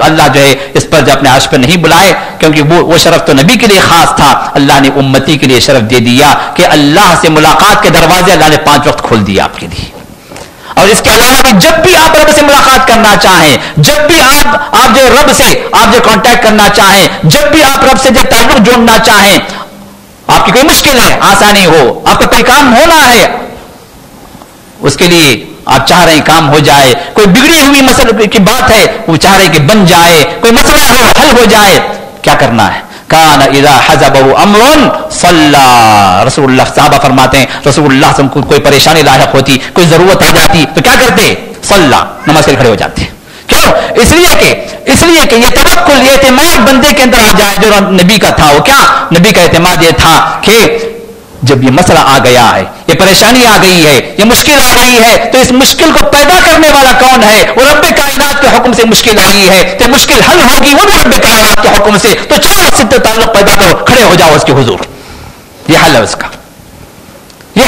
اللہ جو ہے اس پر جو اپنے عرش پہ نہیں بلائے، کیونکہ وہ شرف تو نبی کے لیے خاص تھا. اللہ نے امتی کے لیے شرف دے دیا کہ اللہ سے ملاقات کے دروازے اللہ نے 5 وقت کھول دیا آپ کے لیے. اور اس کے علاوہ بھی جب بھی آپ رب سے ملاقات کرنا چاہیں، جب بھی آپ جو رب سے آپ جو کانٹیکٹ کرنا چاہیں، جب بھی آپ رب سے جو تعلق جوڑنا چاہیں، آپ کی کوئی مشکل ہے، آسانی ہو، آپ کا کوئی کام ہونا ہے، اس کے لیے آپ چاہ رہے ہیں کام ہو جائے، کوئی بگڑی ہوئی مسئلہ کی بات ہے وہ چاہ رہے کہ بن جائے، کوئی مسئلہ ہو حل ہو جائے، کیا کرنا ہے؟ کان اذا حزبه امر صلى. رسول اللہ صحابہ فرماتے ہیں رسول اللہ سے کوئی پریشانی لاحق ہوتی، کوئی ضرورت آ جاتی تو کیا کرتے؟ صلی، نماز کے کھڑے ہو جاتے. کیوں؟ اس لیے کہ یہ توکل، یہ اعتماد بندے کے اندر آ جائے جو نبی کا تھا. وہ کیا نبی کا اعتماد یہ تھا کہ جب یہ مسئلہ آ گیا ہے، یہ پریشانی آ گئی ہے، یہ مشکل آ گئی ہے، تو اس مشکل کو پیدا کرنے والا کون ہے؟ وہ رب کائنات کے حکم سے مشکل آئی ہے، تو مشکل حل ہوگی وہ بھی رب کائنات کے حکم سے. تو چلو اس سے تعلق پیدا کرو، کھڑے ہو جاؤ اس کے حضور. یہ حل ہے اس کا، یہ